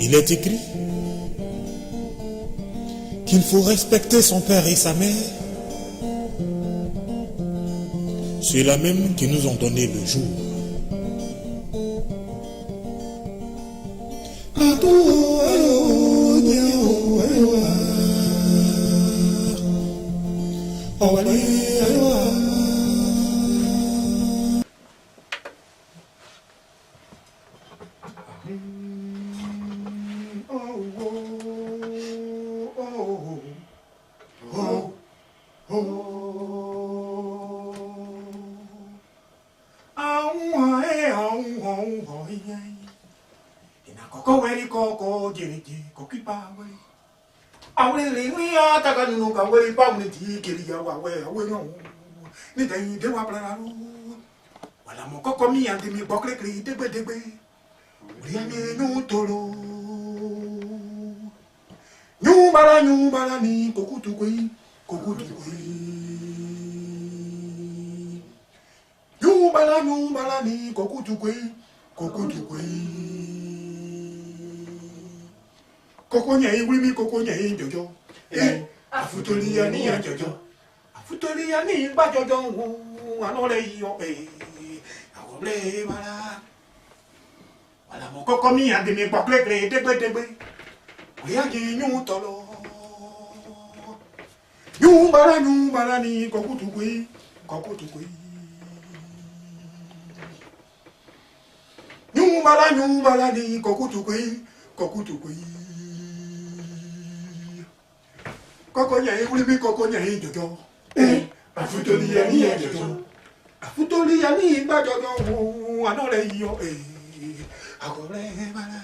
Il est écrit qu'il faut respecter son père et sa mère. C'est la même qui nous ont donné le jour. Voilà mon coco mi ante mi bokle kri degbe degbe. Riane no tolo. Nyubala ni kokutu koi. Nyubala ni kokutu koi. Koko nyai wimi koko nyai jojo. Afutolia ni jojo. Afutolia ni ba jojo. Anole yo Awole mala. Wala mon coco mi ante mi bokle kri degbe. Riane no tolo. Nyubala ni kokutu koi. Nyubala ni kokutu koi. Koko nyai wimi koko nyai jojo. Afutolia ni jojo. Afutolia ni ba jojo. Anole yo Awole mala.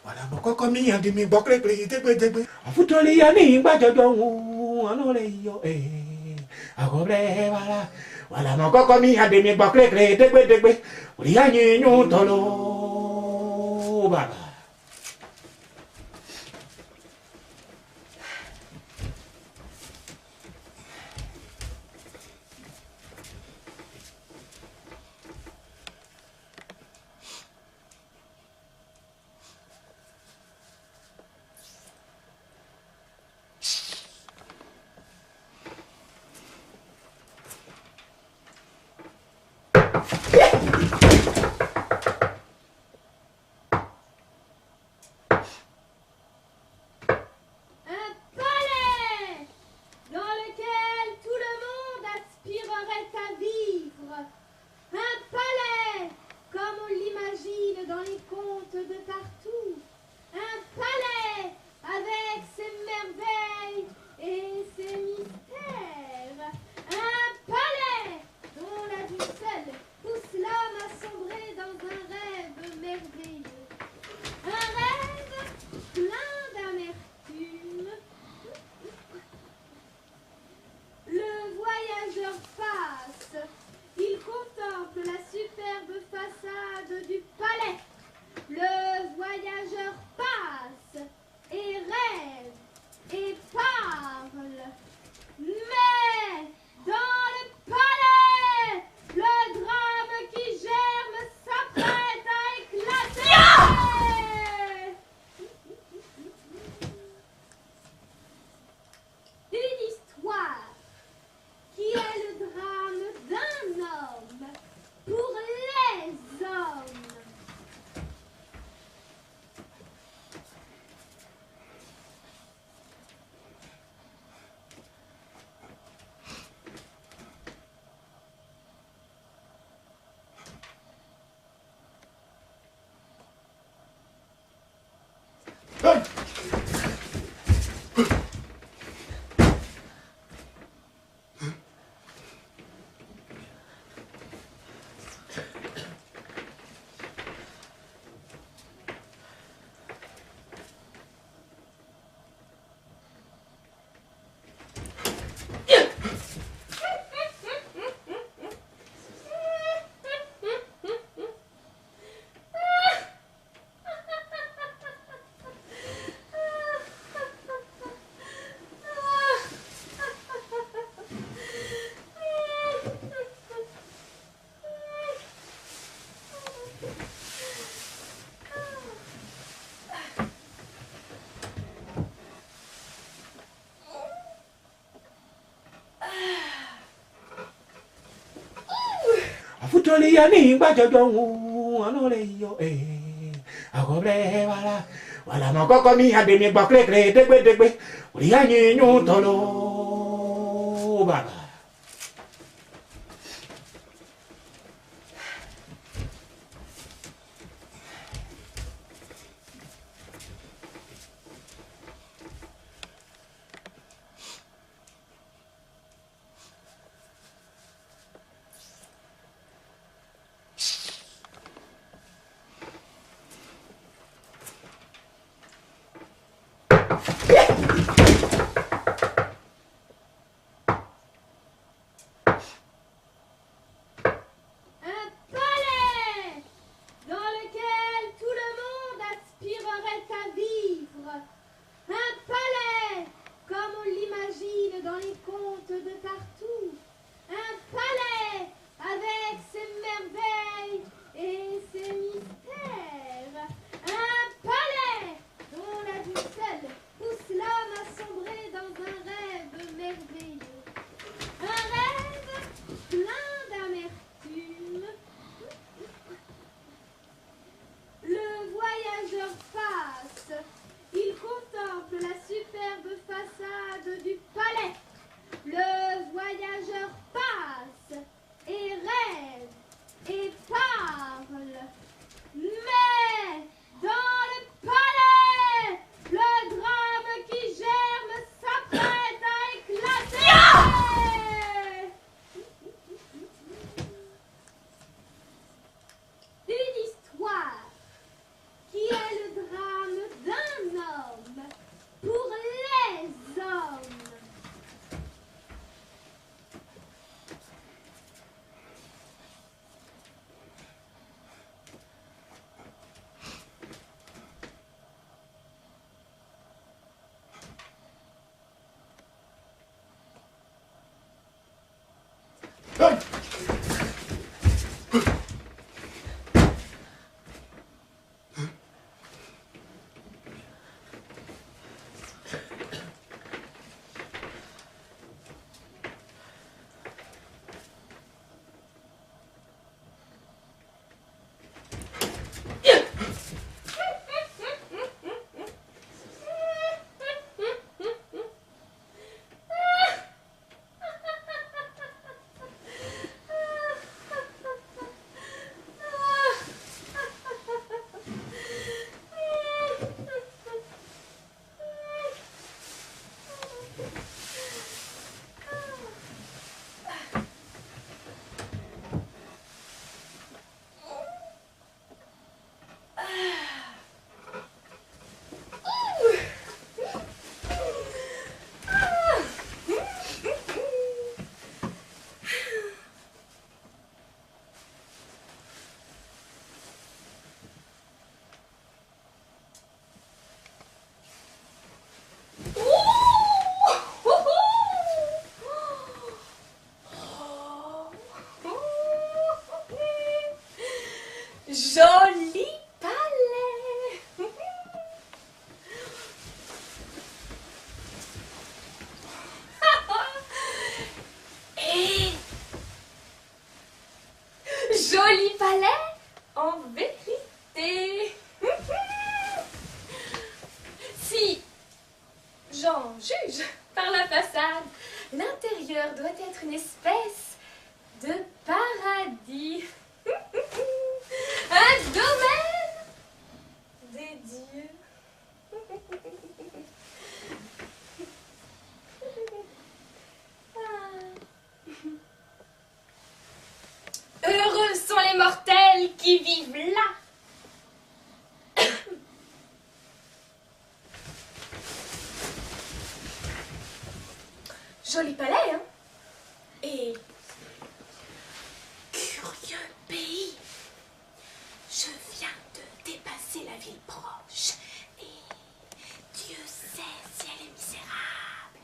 Wala mon coco mi ante mi bokle kri degbe. Afutolia ni ba jojo. Anole yo Awole mala. Wala mon coco mi ante mi bokle kri degbe. Riane no tolo. Baba. Afutoliani bajojo anole yo akoble wala makoko mi ademi bakle kle degbe uriani nyu tolo baba. Joli palais. Et joli palais en vérité. Si j'en juge par la façade, l'intérieur doit être une espèce de paradis. Un domaine des dieux. Heureux sont les mortels qui vivent là. Joli palais, hein? Et curieux pays. Je viens de dépasser la ville proche et Dieu sait si elle est misérable.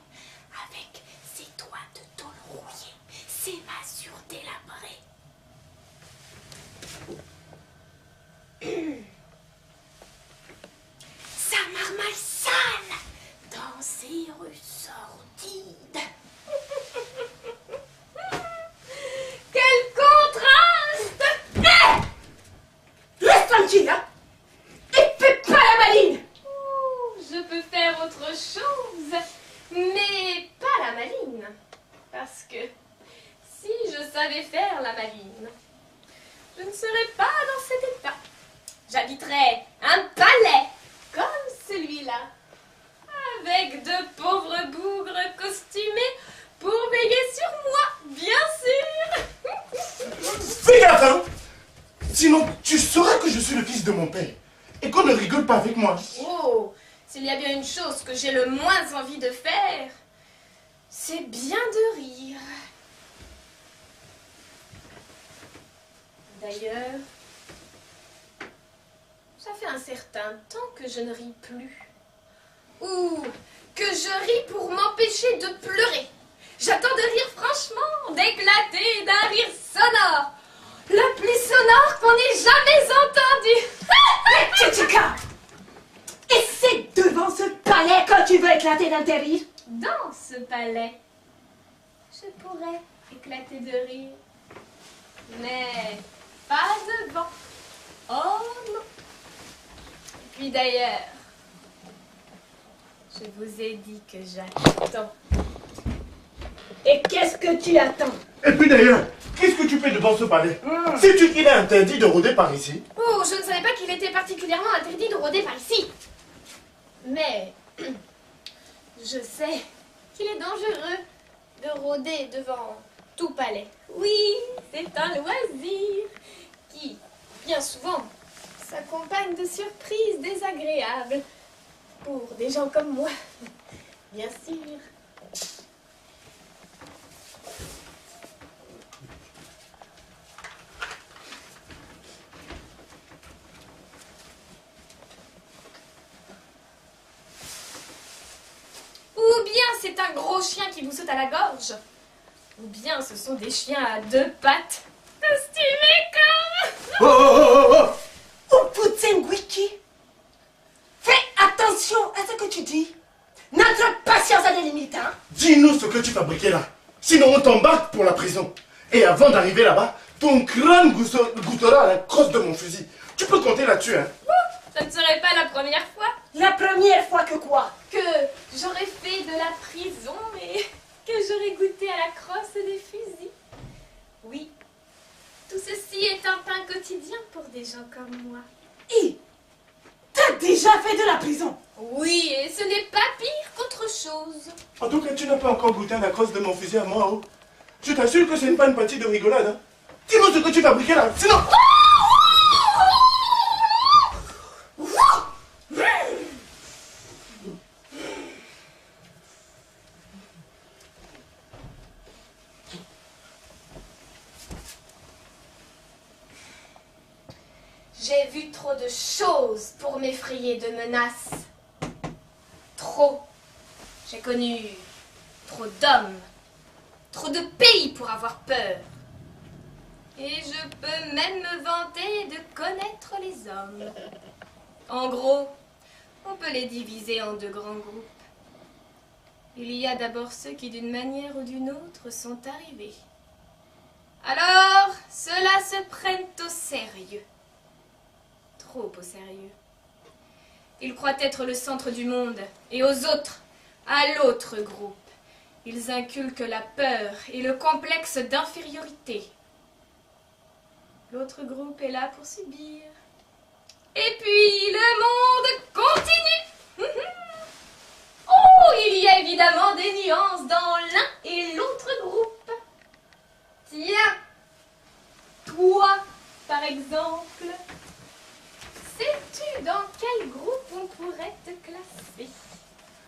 Avec ses toits de tôle rouillée, ses masures délabrées. Sa marmaille sale dans ses rues sordides. Quel contraste père. Et qu'on ne rigole pas avec moi. Oh, s'il y a bien une chose que j'ai le moins envie de faire, c'est bien de rire. D'ailleurs, ça fait un certain temps que je ne ris plus. Ou que je ris pour m'empêcher de pleurer. J'attends de rire franchement, d'éclater d'un rire sonore. Le plus sonore qu'on ait jamais entendu. Chichika! Et c'est devant ce palais que tu veux éclater d'un tes rires? Dans ce palais, je pourrais éclater de rire. Mais pas devant. Oh non. Et puis d'ailleurs, je vous ai dit que j'attends. Et qu'est-ce que tu attends? Et puis d'ailleurs, qu'est-ce que tu fais devant ce palais? Sais-tu qu'il est interdit de rôder par ici? Oh, je ne savais pas qu'il était particulièrement interdit de rôder par ici. Mais je sais qu'il est dangereux de rôder devant tout palais. Oui, c'est un loisir qui, bien souvent, s'accompagne de surprises désagréables pour des gens comme moi, bien sûr. Ou bien c'est un gros chien qui vous saute à la gorge, ou bien ce sont des chiens à deux pattes, costumés comme... Oh, oh, oh, oh, oh. Oh, putain, Wiki! Fais attention à ce que tu dis. Notre patience a des limites, hein? Dis-nous ce que tu fabriquais là. Sinon on t'embarque pour la prison. Et avant d'arriver là-bas, ton crâne goûtera à la crosse de mon fusil. Tu peux compter là-dessus, hein? Ça ne serait pas la première fois La première fois que quoi? que j'aurais fait de la prison et que j'aurais goûté à la crosse des fusils. Oui, tout ceci est un pain quotidien pour des gens comme moi. Et t'as déjà fait de la prison? Oui, et ce n'est pas pire qu'autre chose. En tout cas, tu n'as pas encore goûté à la crosse de mon fusil à moi, oh. Je t'assure que c'est une pas une partie de rigolade, hein. Dis-moi ce que tu fabriquais là, sinon... J'ai vu trop de choses pour m'effrayer de menaces. Trop. J'ai connu trop d'hommes, trop de pays pour avoir peur. Et je peux même me vanter de connaître les hommes. En gros, on peut les diviser en deux grands groupes. Il y a d'abord ceux qui, d'une manière ou d'une autre, sont arrivés. Alors, ceux-là se prennent au sérieux. Trop au sérieux. Ils croient être le centre du monde, et aux autres, à l'autre groupe, ils inculquent la peur et le complexe d'infériorité. L'autre groupe est là pour subir. Et puis, le monde continue. Oh, il y a évidemment des nuances dans l'un et l'autre groupe. Tiens, toi, par exemple, sais-tu dans quel groupe on pourrait te classer?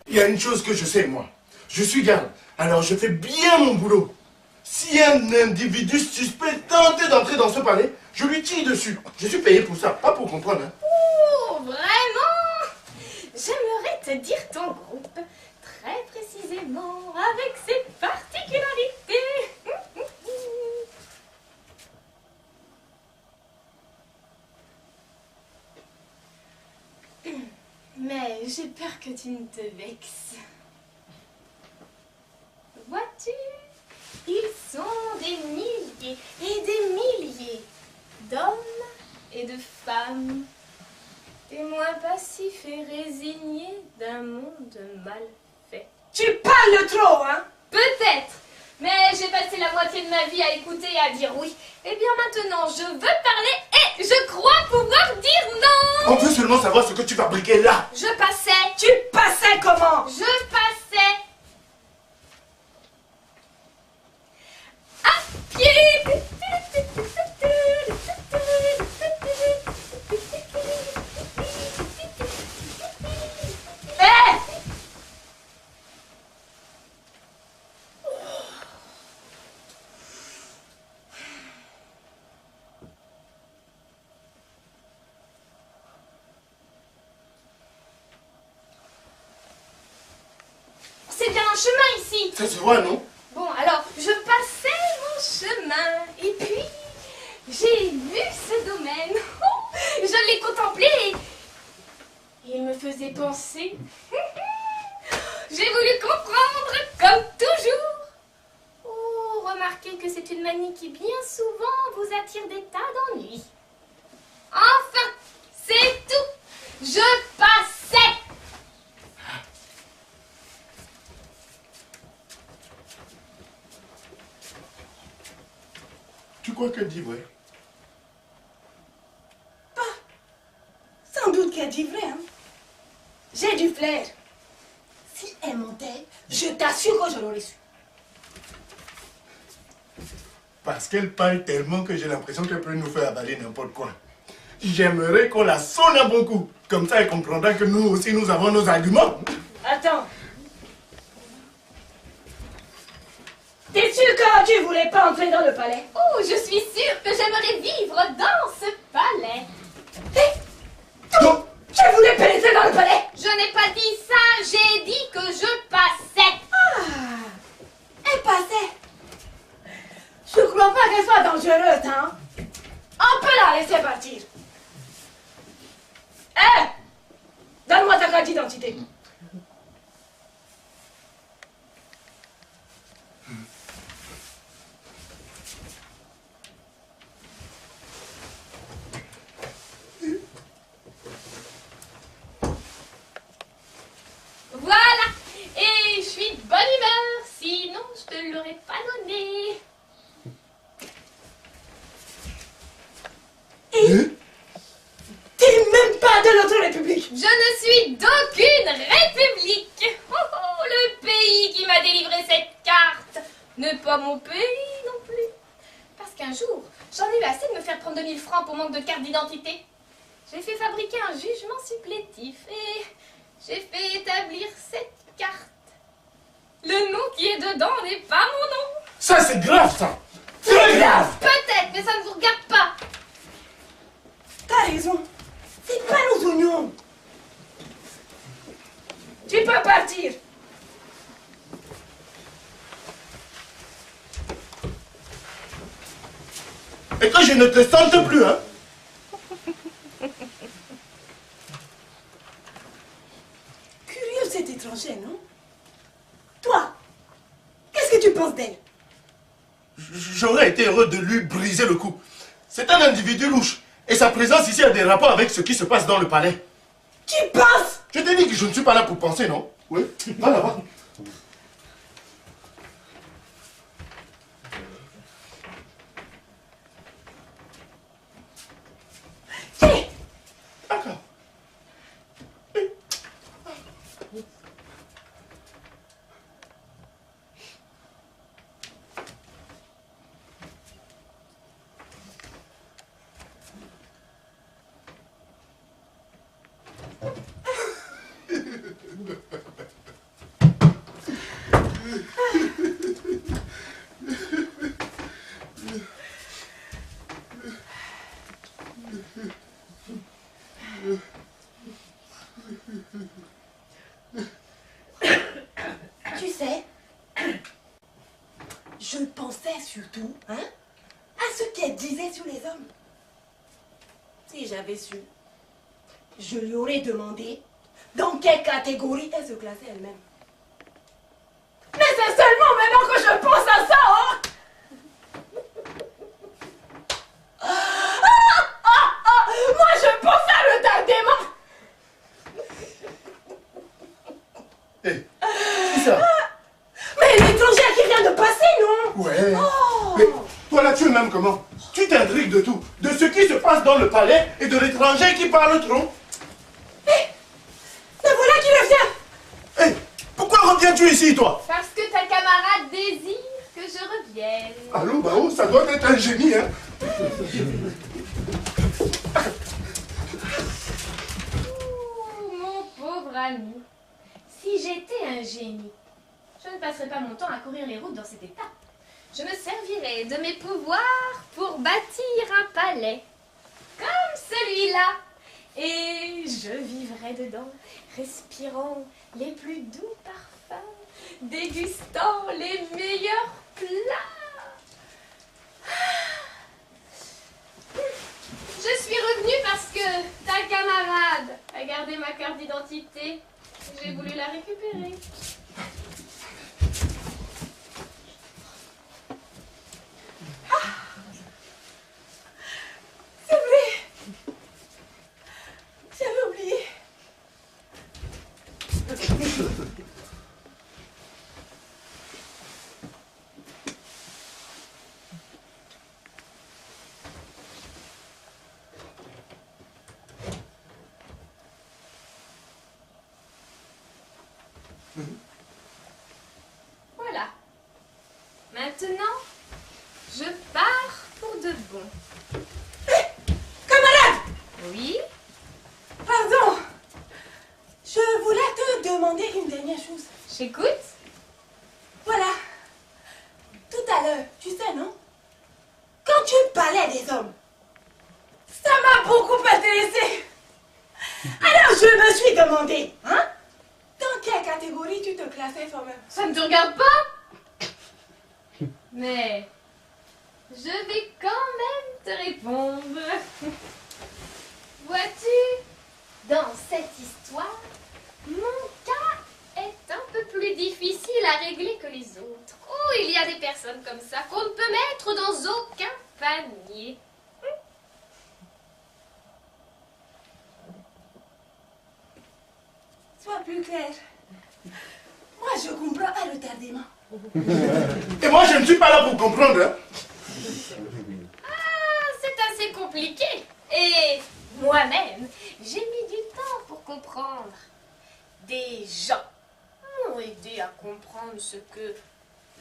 Il y a une chose que je sais, moi. Je suis garde, alors je fais bien mon boulot. Si un individu suspect tentait d'entrer dans ce palais, je lui tire dessus. Je suis payé pour ça, pas pour comprendre, hein. Oh, vraiment? J'aimerais te dire ton groupe, très précisément, avec ses particularités. Mais j'ai peur que tu ne te vexes. Vois-tu, ils sont des milliers et des milliers d'hommes et de femmes, témoins passifs et résignés d'un monde mal fait. Tu parles trop, hein? Peut-être, mais j'ai passé la moitié de ma vie à écouter et à dire oui. Eh bien maintenant, je veux parler et je crois pouvoir dire non. On veut seulement savoir ce que tu fabriquais là. Je passais. Tu passais comment? Je passais. À pied. chemin ici. Ça se voit, non? Bon, alors, je passais mon chemin. Et puis, j'ai vu ce domaine. Je l'ai contemplé. Et il me faisait penser. J'ai voulu comprendre, comme toujours. Oh, remarquez que c'est une manie qui, bien souvent, vous attire des tas d'ennuis. Enfin, c'est tout. Je passais. Tu crois qu'elle dit vrai? Sans doute qu'elle dit vrai, hein. J'ai du flair. Si elle mentait, je t'assure que je l'aurais su. Parce qu'elle parle tellement que j'ai l'impression qu'elle peut nous faire avaler n'importe quoi. J'aimerais qu'on la sonne à beaucoup. Comme ça, elle comprendra que nous aussi, nous avons nos arguments. Attends. T'es sûr que tu voulais pas entrer dans le palais? Oh, je suis sûre que j'aimerais vivre dans ce palais. Non. Tu voulais pénétrer dans le palais? Je n'ai pas dit ça, j'ai dit que je passais. Ah, elle passait. Je crois pas qu'elle soit dangereuse, hein. On peut la laisser partir. Hé, donne-moi ta carte d'identité. Voilà. Et je suis de bonne humeur, sinon je te l'aurais pas donné. T'es même pas de notre République. Je ne suis d'aucune république. Oh, oh, le pays qui m'a délivré cette carte n'est pas mon pays non plus. Parce qu'un jour, j'en ai eu assez de me faire prendre 2000 francs pour manque de carte d'identité. J'ai fait fabriquer un jugement supplétif et j'ai fait établir cette carte. Le nom qui est dedans n'est pas mon nom. Ça, c'est grave, ça. C'est grave. Peut-être, mais ça ne vous regarde pas. T'as raison. C'est pas nos oignons. Tu peux partir. Et que je ne te sente plus, hein. Curieux, cet étranger, non? Toi, qu'est-ce que tu penses d'elle? J'aurais été heureux de lui briser le cou. C'est un individu louche. Et sa présence ici a des rapports avec ce qui se passe dans le palais. Tu penses? Je t'ai dit que je ne suis pas là pour penser, non? Oui, va là-bas. Tiens. D'accord. Tu sais, je pensais surtout, hein, à ce qu'elle disait sur les hommes. Si j'avais su, je lui aurais demandé dans quelle catégorie elle se classait elle-même. Mais c'est seulement maintenant que je pense à ça, hein. Moi, je pense à retardement. Hé, c'est ça. Mais l'étrangère qui vient de passer, non? Ouais. Oh. Mais toi là, tu es même comment? Tu t'intrigues de tout. De ce qui se passe dans le palais et de l'étranger qui parle trop. Le voilà qui revient. Hé, pourquoi reviens-tu ici, toi? Parce que ta camarade désire que je revienne. Allô, Bao, ça doit être un génie, hein? Ouh, mon pauvre ami. Si j'étais un génie, je ne passerais pas mon temps à courir les routes dans cet état. Je me servirais de mes pouvoirs pour bâtir un palais, comme celui-là, Et je vivrai dedans, respirant les plus doux parfums, dégustant les meilleurs plats. Je suis revenue parce que ta camarade a gardé ma carte d'identité. J'ai voulu la récupérer. C'est vrai. J'avais oublié. Voilà. Maintenant, je pars pour de bon. Camarade! Oui? Pardon. Je voulais te demander une dernière chose. J'écoute? Voilà. Tout à l'heure, tu sais, non? Quand tu parlais des hommes, ça m'a beaucoup intéressé. Alors je me suis demandé, hein? Dans quelle catégorie tu te classais toi-même? Ça ne te regarde pas? Mais je vais quand même te répondre. Vois-tu, dans cette histoire, mon cas est un peu plus difficile à régler que les autres. Oh, il y a des personnes comme ça qu'on ne peut mettre dans aucun panier. Sois plus clair. Moi, je comprends à retardement. Et moi, je ne suis pas là pour comprendre. Hein. Ah, c'est assez compliqué. Et moi-même, j'ai mis du temps pour comprendre. Des gens m'ont aidé à comprendre ce que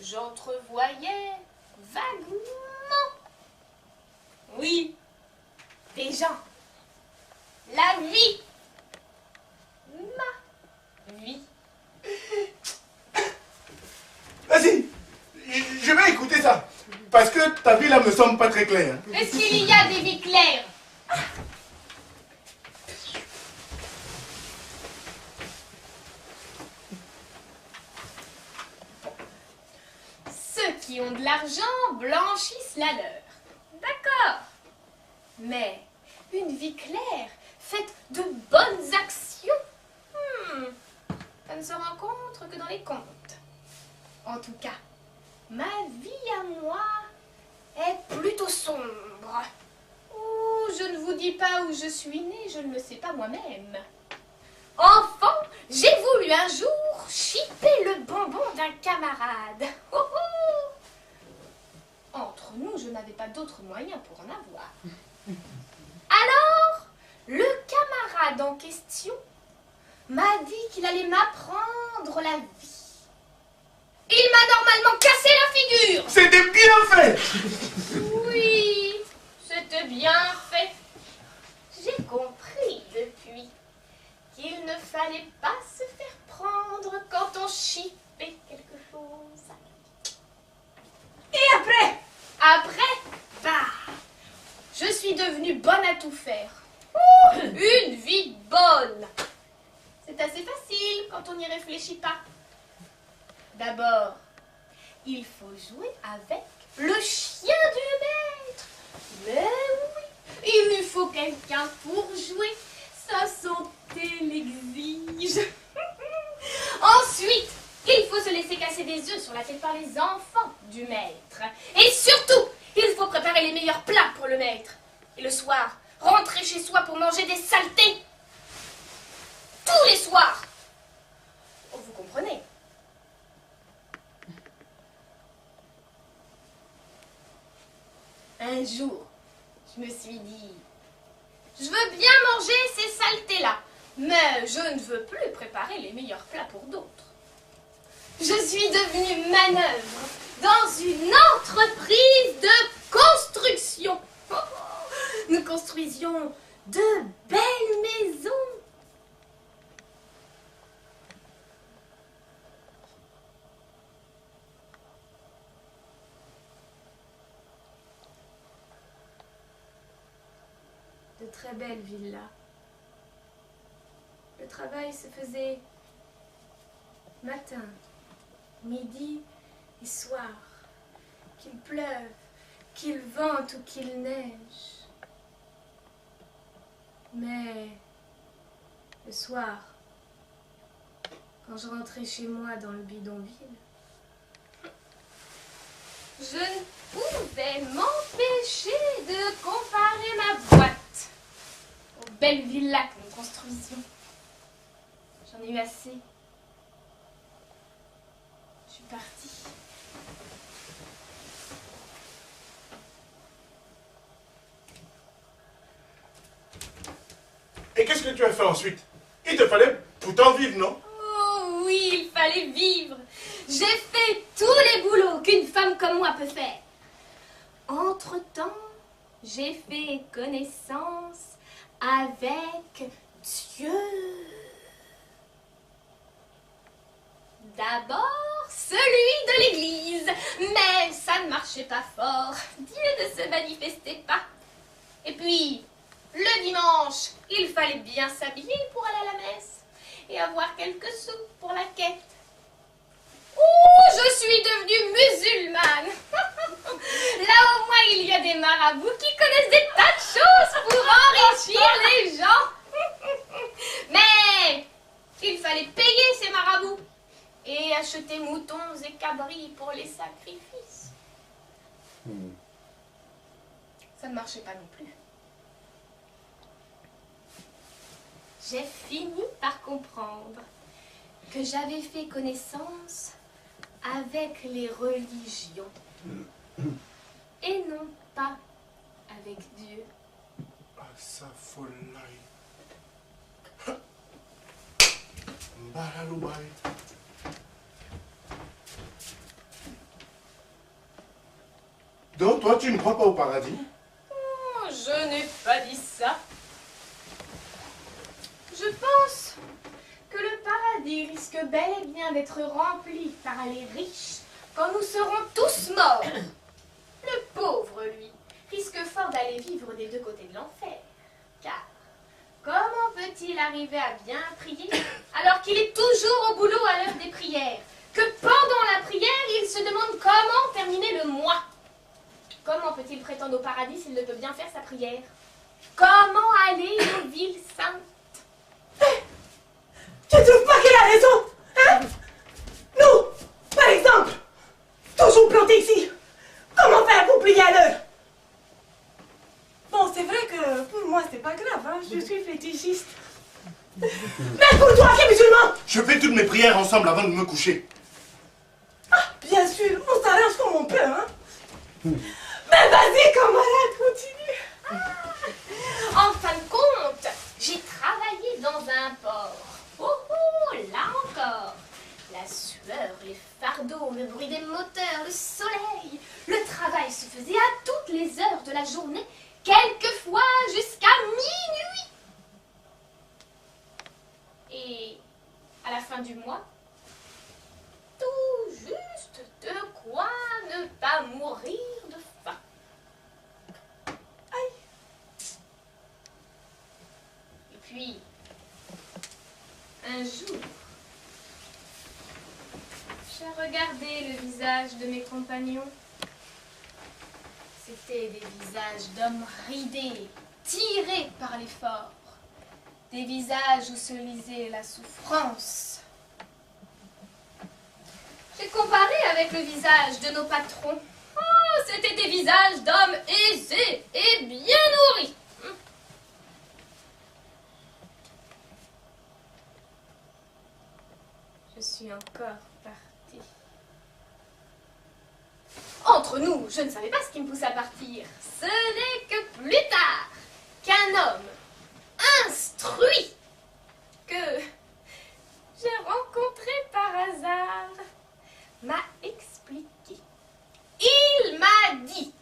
j'entrevoyais vaguement. Oui, des gens. La vie. Ma vie. Vas-y, je vais écouter ça. Parce que ta vie là me semble pas très claire. Hein. Est-ce qu'il y a des vies claires? Ceux qui ont de l'argent blanchissent la leur. D'accord. Mais une vie claire, faite de bonnes actions, ça ne se rencontre que dans les contes. En tout cas, ma vie à moi est plutôt sombre. Oh, je ne vous dis pas où je suis née, je ne le sais pas moi-même. Enfant, j'ai voulu un jour chipper le bonbon d'un camarade. Oh, oh. Entre nous, je n'avais pas d'autre moyen pour en avoir. Alors, le camarade en question m'a dit qu'il allait m'apprendre la vie. Il m'a normalement cassé la figure. C'était bien fait. Oui, c'était bien fait. J'ai compris depuis qu'il ne fallait pas se faire prendre quand on chipait quelque chose. Et après? Après, bah, je suis devenue bonne à tout faire. Oh, une vie bonne. C'est assez facile quand on n'y réfléchit pas. D'abord, il faut jouer avec le chien du maître. Mais oui, il lui faut quelqu'un pour jouer. Sa santé l'exige. Ensuite, il faut se laisser casser des œufs sur la tête par les enfants du maître. Et surtout, il faut préparer les meilleurs plats pour le maître. Et le soir, rentrer chez soi pour manger des saletés. Tous les soirs. Oh, vous comprenez? Un jour, je me suis dit, je veux bien manger ces saletés-là, mais je ne veux plus préparer les meilleurs plats pour d'autres. Je suis devenue manœuvre dans une entreprise de construction. Nous construisions de belles maisons. De très belles villas. Le travail se faisait matin, midi et soir, qu'il pleuve, qu'il vente ou qu'il neige. Mais le soir, quand je rentrais chez moi dans le bidonville, je ne pouvais m'empêcher de comparer ma boîte aux belles villas que nous construisions. J'en ai eu assez. Je suis partie. Et qu'est-ce que tu as fait ensuite? Il te fallait pourtant vivre, non? Oh oui, il fallait vivre. J'ai fait tous les boulots qu'une femme comme moi peut faire. Entre-temps, j'ai fait connaissance avec Dieu. D'abord, celui de l'église. Mais ça ne marchait pas fort. Dieu ne se manifestait pas. Et puis, le dimanche, il fallait bien s'habiller pour aller à la messe et avoir quelques sous pour la quête. Oh, je suis devenue musulmane. Là au moins il y a des marabouts qui connaissent des tas de choses pour enrichir les gens. Mais il fallait payer ces marabouts et acheter moutons et cabris pour les sacrifices. Ça ne marchait pas non plus. J'ai fini par comprendre que j'avais fait connaissance avec les religions et non pas avec Dieu. Donc toi, tu ne crois pas au paradis? Oh, je n'ai pas dit ça. Je pense que le paradis risque bel et bien d'être rempli par les riches quand nous serons tous morts. Le pauvre, lui, risque fort d'aller vivre des deux côtés de l'enfer. Car comment peut-il arriver à bien prier alors qu'il est toujours au boulot à l'heure des prières? Que pendant la prière, il se demande comment terminer le mois. Comment peut-il prétendre au paradis s'il ne peut bien faire sa prière? Comment aller aux villes saintes? Tu ne trouves pas qu'il a raison, hein? Nous, par exemple, toujours plantés ici. Comment faire pour plier à l'heure? Bon, c'est vrai que pour moi, c'est pas grave, hein? Je suis fétichiste. Mais pour toi qui es musulman! Je fais toutes mes prières ensemble avant de me coucher. Ah, bien sûr, on s'arrange comme on peut, hein? Mais vas-y, camarade, continue. En fin de compte, j'ai travaillé dans un port. Oh, oh, là encore. La sueur, les fardeaux, le bruit des moteurs, le soleil. Le travail se faisait à toutes les heures de la journée, quelquefois jusqu'à minuit. Et à la fin du mois, tout juste de quoi ne pas mourir de faim. Aïe. Et puis, un jour, j'ai regardé le visage de mes compagnons. C'étaient des visages d'hommes ridés, tirés par l'effort. Des visages où se lisait la souffrance. J'ai comparé avec le visage de nos patrons. Oh, c'étaient des visages d'hommes aisés et bien nourris. Je suis encore partie. Entre nous, je ne savais pas ce qui me pousse à partir. Ce n'est que plus tard qu'un homme instruit que j'ai rencontré par hasard m'a expliqué. Il m'a dit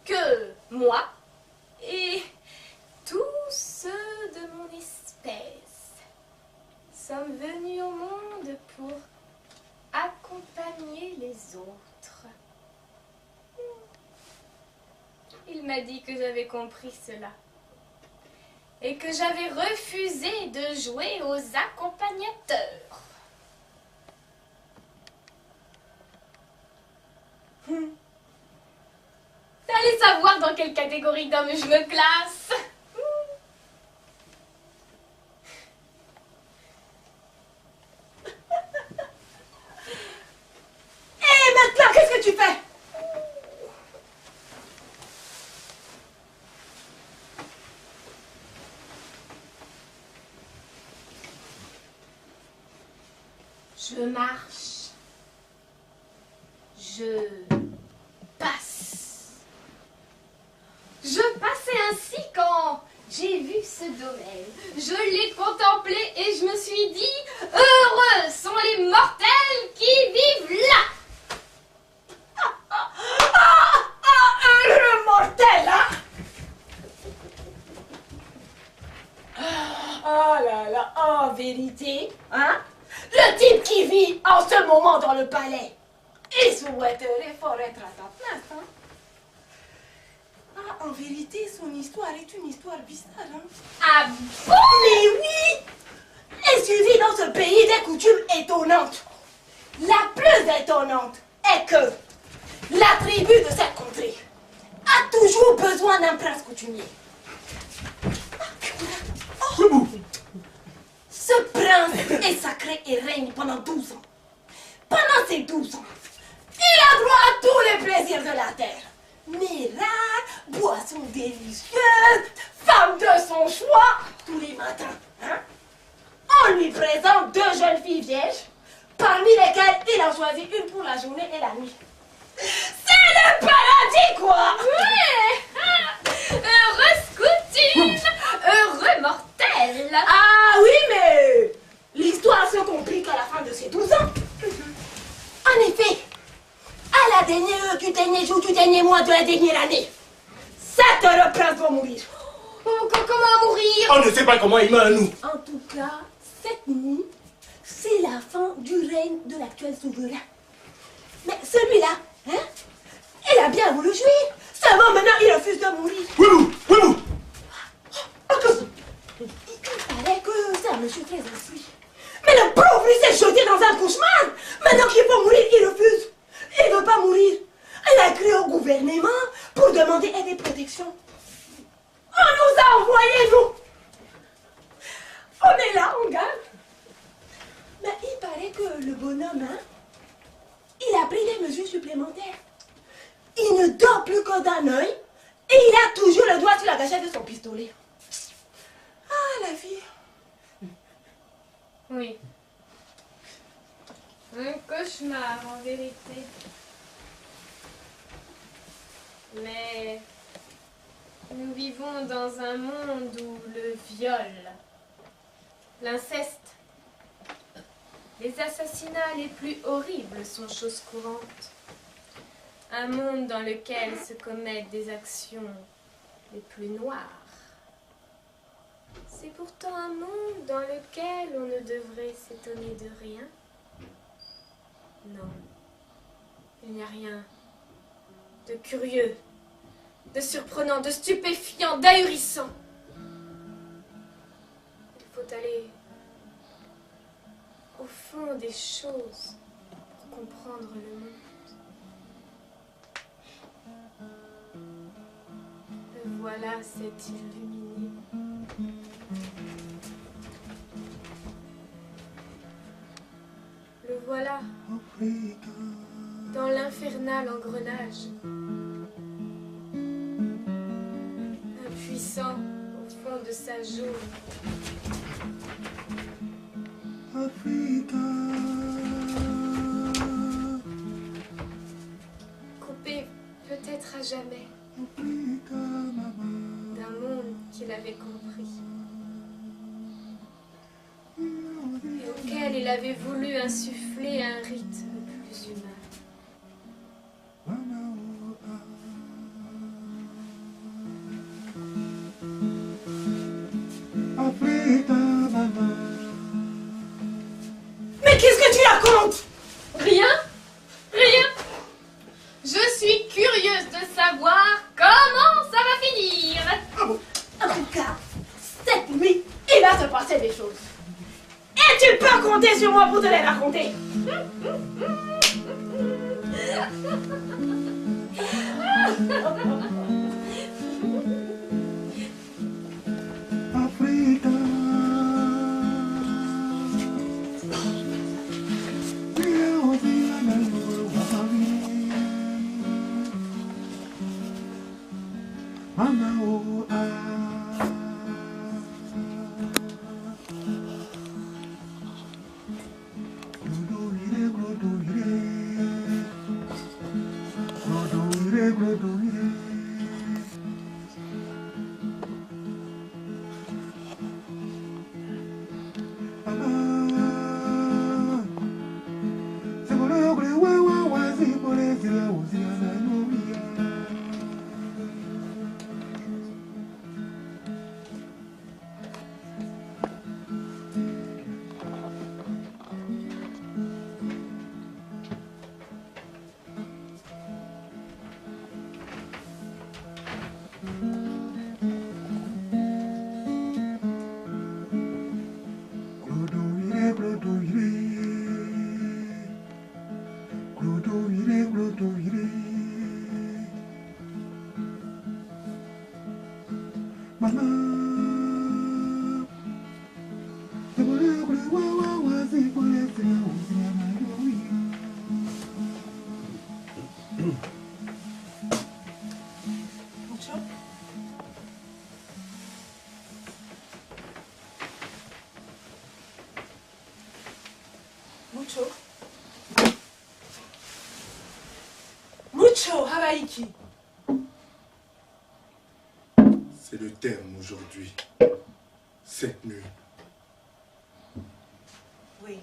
que moi et tous ceux de mon espèce sommes venus au monde pour accompagner les autres. Il m'a dit que j'avais compris cela. et que j'avais refusé de jouer aux accompagnateurs. T'allais savoir dans quelle catégorie d'hommes je me classe. Et maintenant, qu'est-ce que tu fais? Je marche. Je passe. Je passais ainsi quand j'ai vu ce domaine. Je l'ai contemplé et je me suis dit, heureux sont les mortels qui vivent là. Heureux mortel, hein? Oh là là, en vérité, hein? Le type qui vit en ce moment dans le palais, il souhaiterait fort être à ta place, hein? Ah, en vérité, son histoire est une histoire bizarre, hein? Ah bon? Mais oui! Et suivi dans ce pays des coutumes étonnantes. La plus étonnante est que la tribu de cette contrée a toujours besoin d'un prince coutumier. Boubou. Ce prince est sacré et règne pendant 12 ans. Pendant ces 12 ans, il a droit à tous les plaisirs de la terre. Miracles, boissons délicieuses, femmes de son choix, tous les matins. Hein? On lui présente 2 jeunes filles vierges, parmi lesquelles il a choisi une pour la journée et la nuit. C'est le paradis, quoi! Ouais! Heureuse coutine! Heureux mortel! Ah oui, mais l'histoire se complique à la fin de ses 12 ans. En effet, à la dernière heure du dernier jour du dernier mois de la dernière année, cet heureux prince doit mourir. Comment mourir? On ne sait pas comment il meurt, nous. En tout cas, cette nuit, c'est la fin du règne de l'actuel souverain. Mais celui-là, hein, il a bien voulu jouir. Seulement maintenant, il refuse de mourir. Boubou, boubou. Il paraît que c'est un monsieur très instruit. Mais le pauvre, lui s'est jeté dans un cauchemar. Maintenant qu'il faut mourir, il refuse. Il ne veut pas mourir. Il a écrit au gouvernement pour demander aide et protection. On nous a envoyés, nous. On est là, on garde. Mais il paraît que le bonhomme, hein, il a pris des mesures supplémentaires. Il ne dort plus que d'un œil et il a toujours le doigt sur la gâchette de son pistolet. Ah, la vie. Oui. Un cauchemar, en vérité. Mais nous vivons dans un monde où le viol, l'inceste, les assassinats les plus horribles sont choses courantes. Un monde dans lequel se commettent des actions les plus noires. C'est pourtant un monde dans lequel on ne devrait s'étonner de rien. Non, il n'y a rien de curieux, de surprenant, de stupéfiant, d'ahurissant. Il faut aller au fond des choses pour comprendre le monde. Le voilà, s'est illuminé. Le voilà, dans l'infernal engrenage. Impuissant au fond de sa jaune. Coupé peut-être à jamais d'un monde qu'il avait compris. Et auquel il avait voulu insuffler un rythme plus humain. Mais qu'est-ce que tu racontes? Rien? Rien? Je suis curieuse de savoir comment ça va finir. En tout cas, cette nuit, il va se passer des choses. Et tu peux compter sur moi pour te les raconter. Africa. Mama, oh, ah. Mucho, Hawaïki. C'est le terme aujourd'hui. Cette nuit. Oui.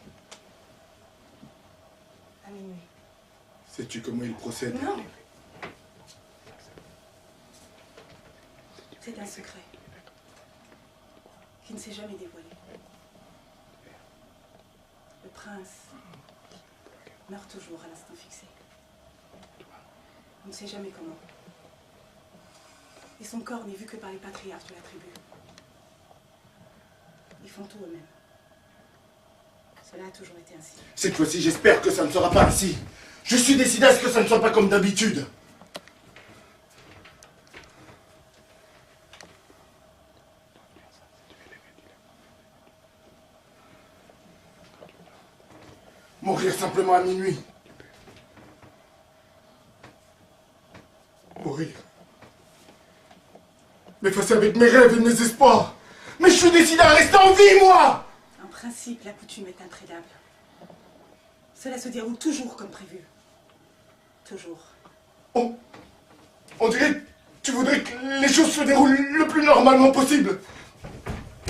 À minuit. Sais-tu comment il procède? Non. C'est un secret qui ne s'est jamais dévoilé. Le prince meurt toujours à l'instant fixé. On ne sait jamais comment. Et son corps n'est vu que par les patriarches de la tribu. Ils font tout eux-mêmes. Cela a toujours été ainsi. Cette fois-ci, j'espère que ça ne sera pas ainsi. Je suis décidé à ce que ça ne soit pas comme d'habitude. Mourir simplement à minuit. Mourir. M'effacer avec mes rêves et mes espoirs. Mais je suis décidé à rester en vie, moi! En principe, la coutume est intrédable. Cela se déroule toujours comme prévu. Toujours. On dirait que tu voudrais que les choses se déroulent le plus normalement possible.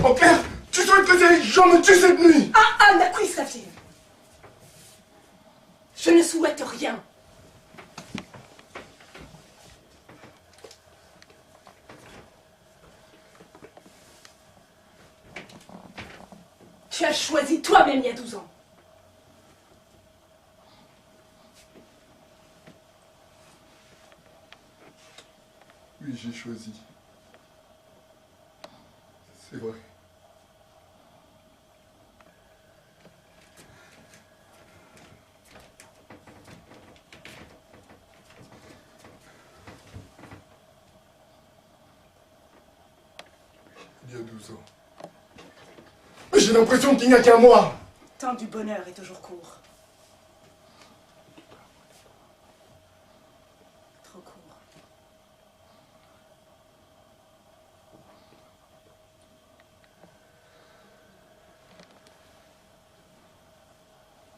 En clair, tu souhaites que ces gens me tuent cette nuit. Ah, Nakui Safir. Je ne souhaite rien. Tu as choisi toi-même il y a 12 ans. Oui, j'ai choisi. C'est vrai. Il y a 12 ans. J'ai l'impression qu'il n'y a qu'un mois. Le temps du bonheur est toujours court. Trop court.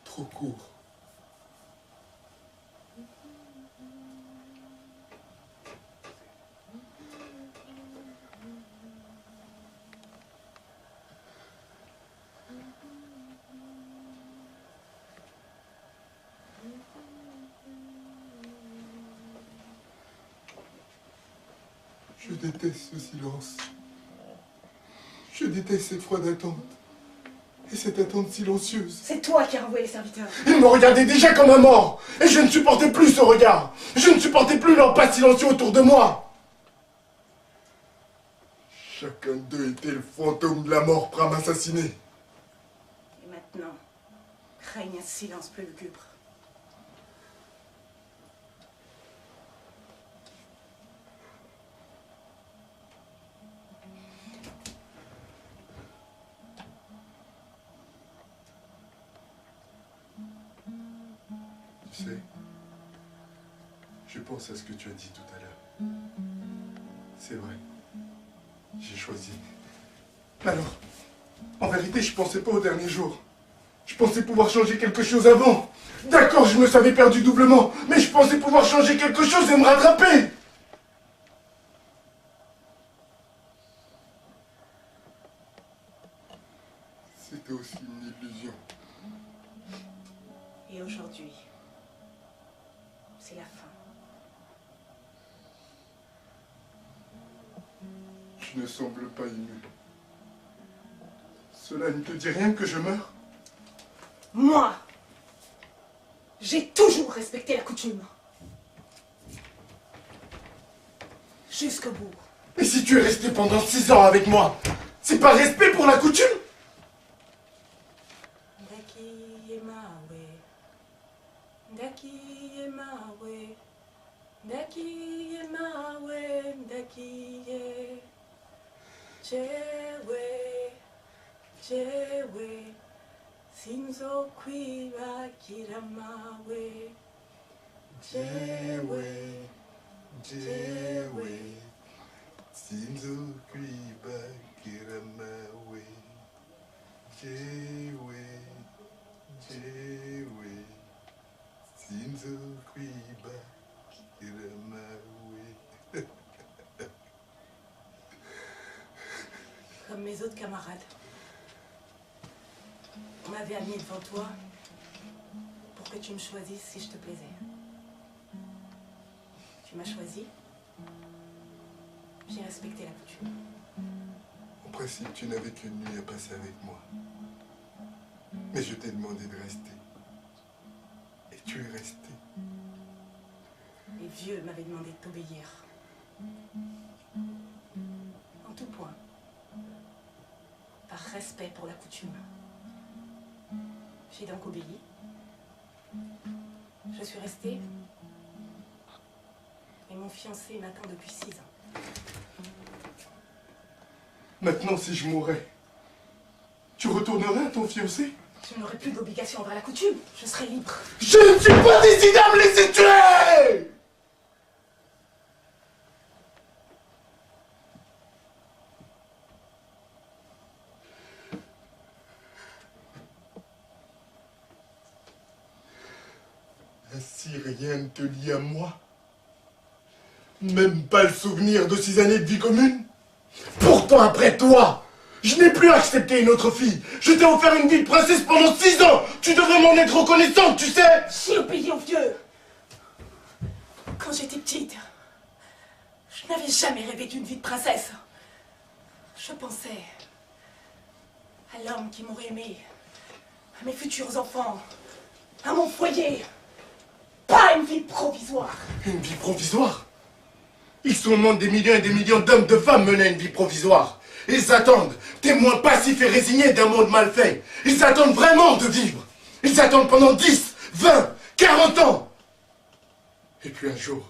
Trop court. Je déteste ce silence. Je déteste cette froide attente. Et cette attente silencieuse. C'est toi qui as renvoyé les serviteurs. Ils me regardaient déjà comme un mort. Et je ne supportais plus ce regard. Je ne supportais plus leur pas silencieux autour de moi. Chacun d'eux était le fantôme de la mort prêt à m'assassiner. Et maintenant, règne un silence plus lugubre. Tu sais, je pense à ce que tu as dit tout à l'heure. C'est vrai. J'ai choisi. Alors, en vérité, je pensais pas au dernier jour. Je pensais pouvoir changer quelque chose avant. D'accord, je me savais perdu doublement, mais je pensais pouvoir changer quelque chose et me rattraper. C'était aussi une illusion. Et aujourd'hui, c'est la fin. Tu ne sembles pas ému. Cela ne te dit rien que je meure? Moi, j'ai toujours respecté la coutume. Jusqu'au bout. Et si tu es resté pendant 6 ans avec moi, c'est pas respect pour la coutume? Sinzo kwiba kiramawe Jewe, jewe, sinzo kwiba kiramawe. Jewe, jewe, sinzo kwiba kiramawe. comme mes autres camarades. On m'avait amené devant toi pour que tu me choisisses si je te plaisais. Tu m'as choisi. J'ai respecté la coutume. En principe, tu n'avais qu'une nuit à passer avec moi. Mais je t'ai demandé de rester. Et tu es resté. Les vieux m'avaient demandé de t'obéir. En tout point. Par respect pour la coutume. J'ai donc obéi. Je suis restée. Et mon fiancé m'attend depuis 6 ans. Maintenant, si je mourais, tu retournerais à ton fiancé? Je n'aurai plus d'obligation envers la coutume. Je serai libre. Je ne suis pas décidé à me laisser tuer! Ainsi, rien ne te lie à moi. Même pas le souvenir de 6 années de vie commune. Pourtant, après toi, je n'ai plus accepté une autre fille. Je t'ai offert une vie de princesse pendant 6 ans. Tu devrais m'en être reconnaissante, tu sais. J'ai obéi aux vieux. Quand j'étais petite, je n'avais jamais rêvé d'une vie de princesse. Je pensais à l'homme qui m'aurait aimé, à mes futurs enfants, à mon foyer. Pas une vie provisoire. Une vie provisoire? Ils sont au monde des millions et des millions d'hommes, de femmes menés à une vie provisoire. Ils attendent, témoins passifs et résignés d'un monde mal fait. Ils attendent vraiment de vivre. Ils attendent pendant 10, 20, 40 ans. Et puis un jour,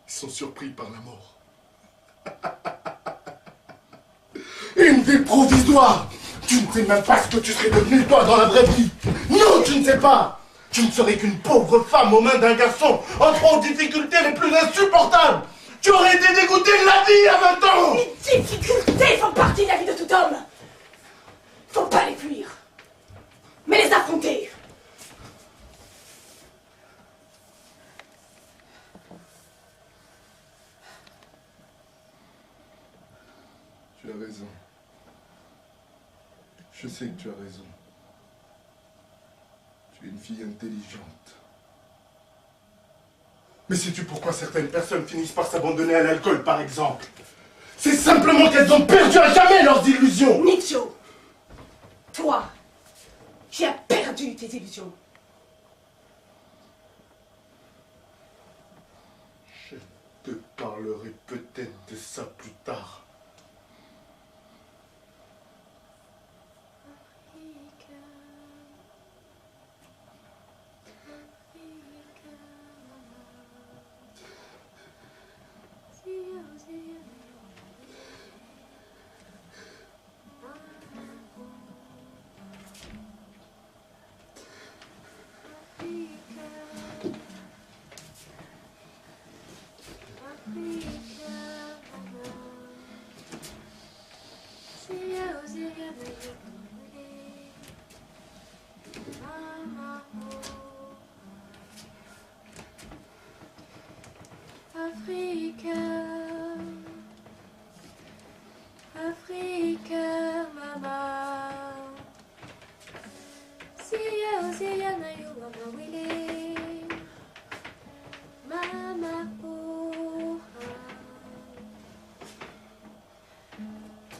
ils sont surpris par la mort. Une vie provisoire. Tu ne sais même pas ce que tu serais devenu toi dans la vraie vie. Non, tu ne sais pas. Tu ne serais qu'une pauvre femme aux mains d'un garçon entrant aux difficultés les plus insupportables. Tu aurais été dégoûté de la vie à 20 ans. Les difficultés font partie de la vie de tout homme. Faut pas les fuir, mais les affronter. Tu as raison. Je sais que tu as raison. Tu es une fille intelligente. Mais sais-tu pourquoi certaines personnes finissent par s'abandonner à l'alcool, par exemple? C'est simplement qu'elles ont perdu à jamais leurs illusions. Nicho, toi, qui as perdu tes illusions. Je te parlerai peut-être de ça plus tard. Africa, Africa, mama. Siya na yung mamawili. Mama,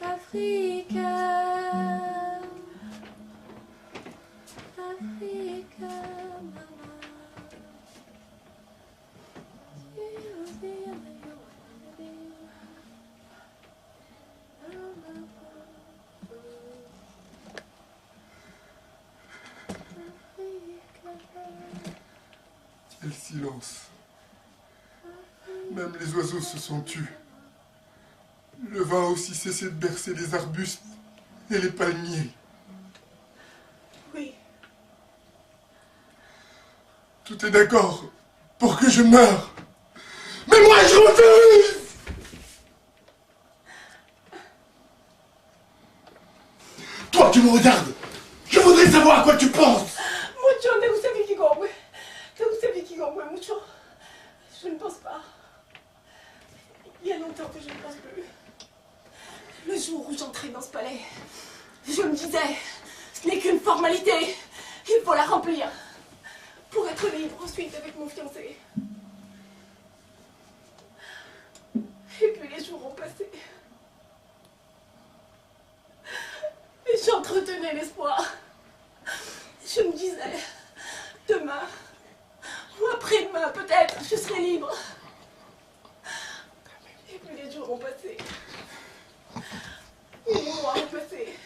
Africa, Africa, mama. Quel silence. Même les oiseaux se sont tus. Le vent a aussi cessé de bercer les arbustes et les palmiers. Oui. Tout est d'accord pour que je meure. Mais moi, je refuse! Toi, tu me regardes. Je voudrais savoir à quoi tu penses. Mucho, ne vous savez qui gagne. Ne vous savez qui gagne, mucho. Je ne pense pas. Il y a longtemps que je ne pense plus. Le jour où j'entrais dans ce palais, je me disais, ce n'est qu'une formalité. Il faut la remplir. Pour être libre ensuite avec mon fiancé. Et puis les jours ont passé. Et j'entretenais l'espoir. Je me disais, demain, ou après-demain peut-être, je serai libre. Et puis les jours ont passé. Et les mois ont passé.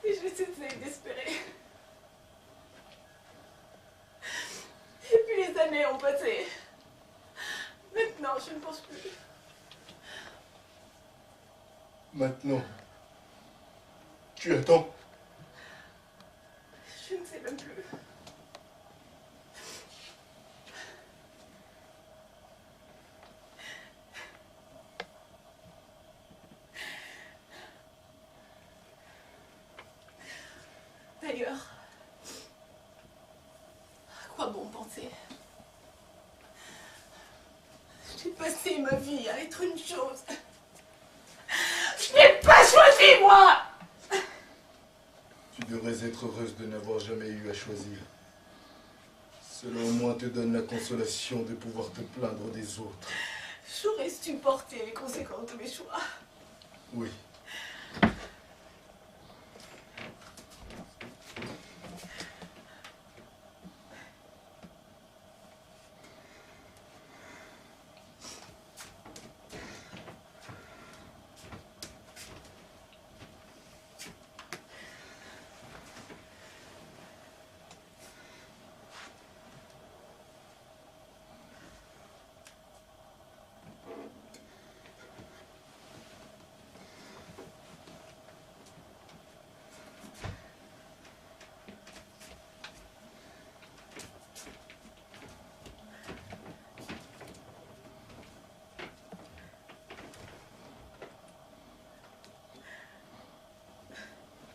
Et j'ai cessé d'espérer. Et puis les années ont passé. Maintenant, je ne pense plus. Maintenant, tu attends. Je ne sais même plus. D'ailleurs, à quoi bon penser? J'ai passé ma vie à être une chose. Je n'ai pas choisi, moi! Tu devrais être heureuse de n'avoir jamais eu à choisir. Cela au moins te donne la consolation de pouvoir te plaindre des autres. J'aurais supporté les conséquences de mes choix. Oui.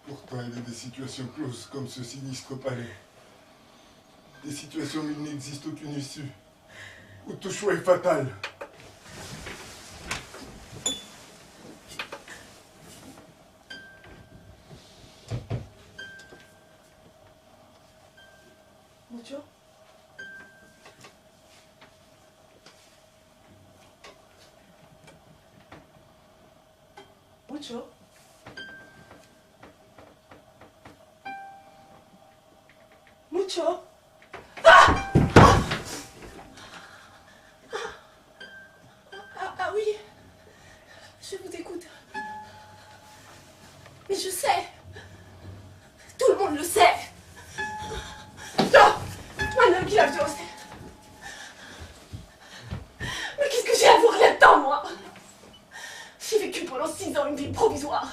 Pourtant, il y a des situations closes comme ce sinistre palais. Des situations où il n'existe aucune issue. Où tout choix est fatal. Mucho? Mucho? Mucho? Ah oui, je vous écoute. Mais je sais. Tout le monde le sait. Non, un homme qui l'a violé. Mais qu'est-ce que j'ai à voir là-dedans, moi? J'ai vécu pendant 6 ans une vie provisoire.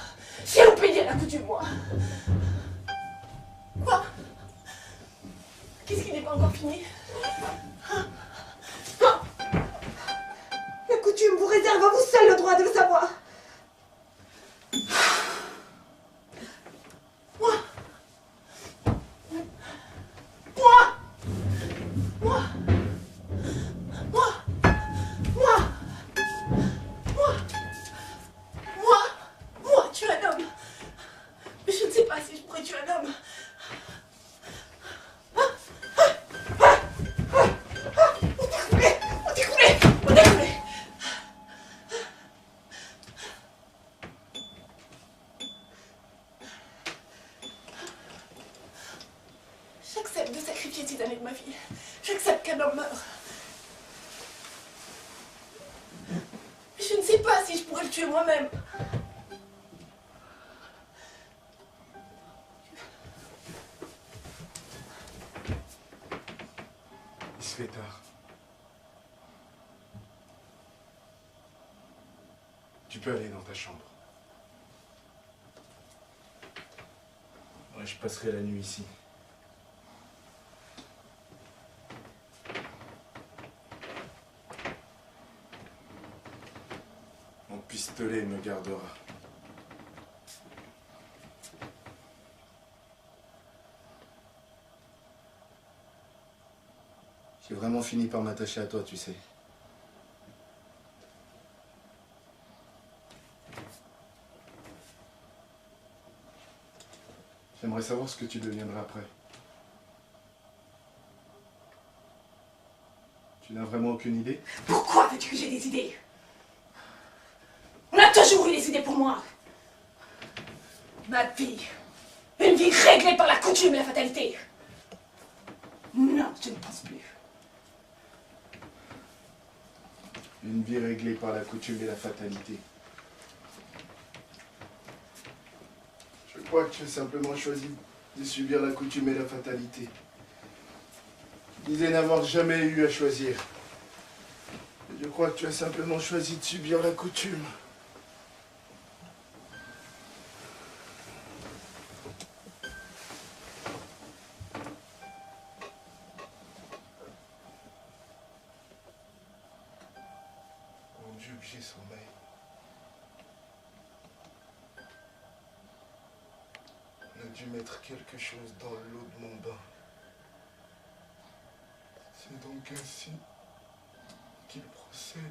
J'ai payé la coutume, moi. Quoi? Qu'est-ce qui n'est pas encore fini? Non. La coutume vous réserve à vous seul le droit de le savoir. Moi, On découlé. J'accepte de sacrifier 6 années de ma vie. J'accepte qu'un homme meure. Mais je ne sais pas si je pourrais le tuer moi-même. Il se fait tard. Tu peux aller dans ta chambre. Ouais, je passerai la nuit ici. Mon pistolet me gardera. J'ai vraiment fini par m'attacher à toi, tu sais. J'aimerais savoir ce que tu deviendras après. Tu n'as vraiment aucune idée? Pourquoi veux-tu que j'ai des idées? On a toujours eu des idées pour moi. Ma vie. Une vie réglée par la coutume et la fatalité. Non, je ne pense plus. Une vie réglée par la coutume et la fatalité. Je crois que tu as simplement choisi de subir la coutume et la fatalité. Tu disais n'avoir jamais eu à choisir. Et je crois que tu as simplement choisi de subir la coutume. Mon Dieu, que j'ai sommeil. On a dû mettre quelque chose dans l'eau de mon bain. C'est donc ainsi qu'il procède.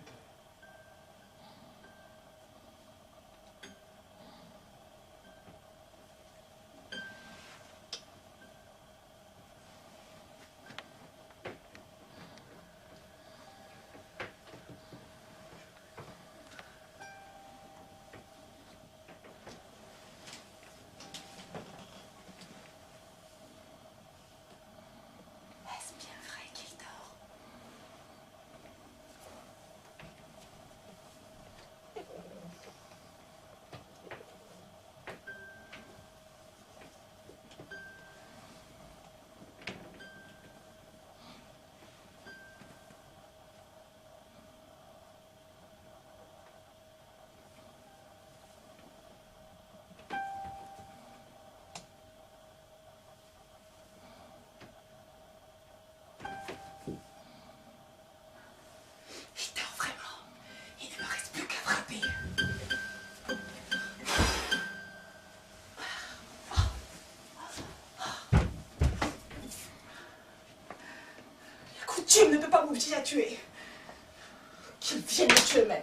Est-ce bien vrai qu'il dort? Il dort vraiment. Il ne me reste plus qu'à frapper. La coutume ne peut pas m'obliger à tuer. Qu'ils viennent me tuer eux-mêmes.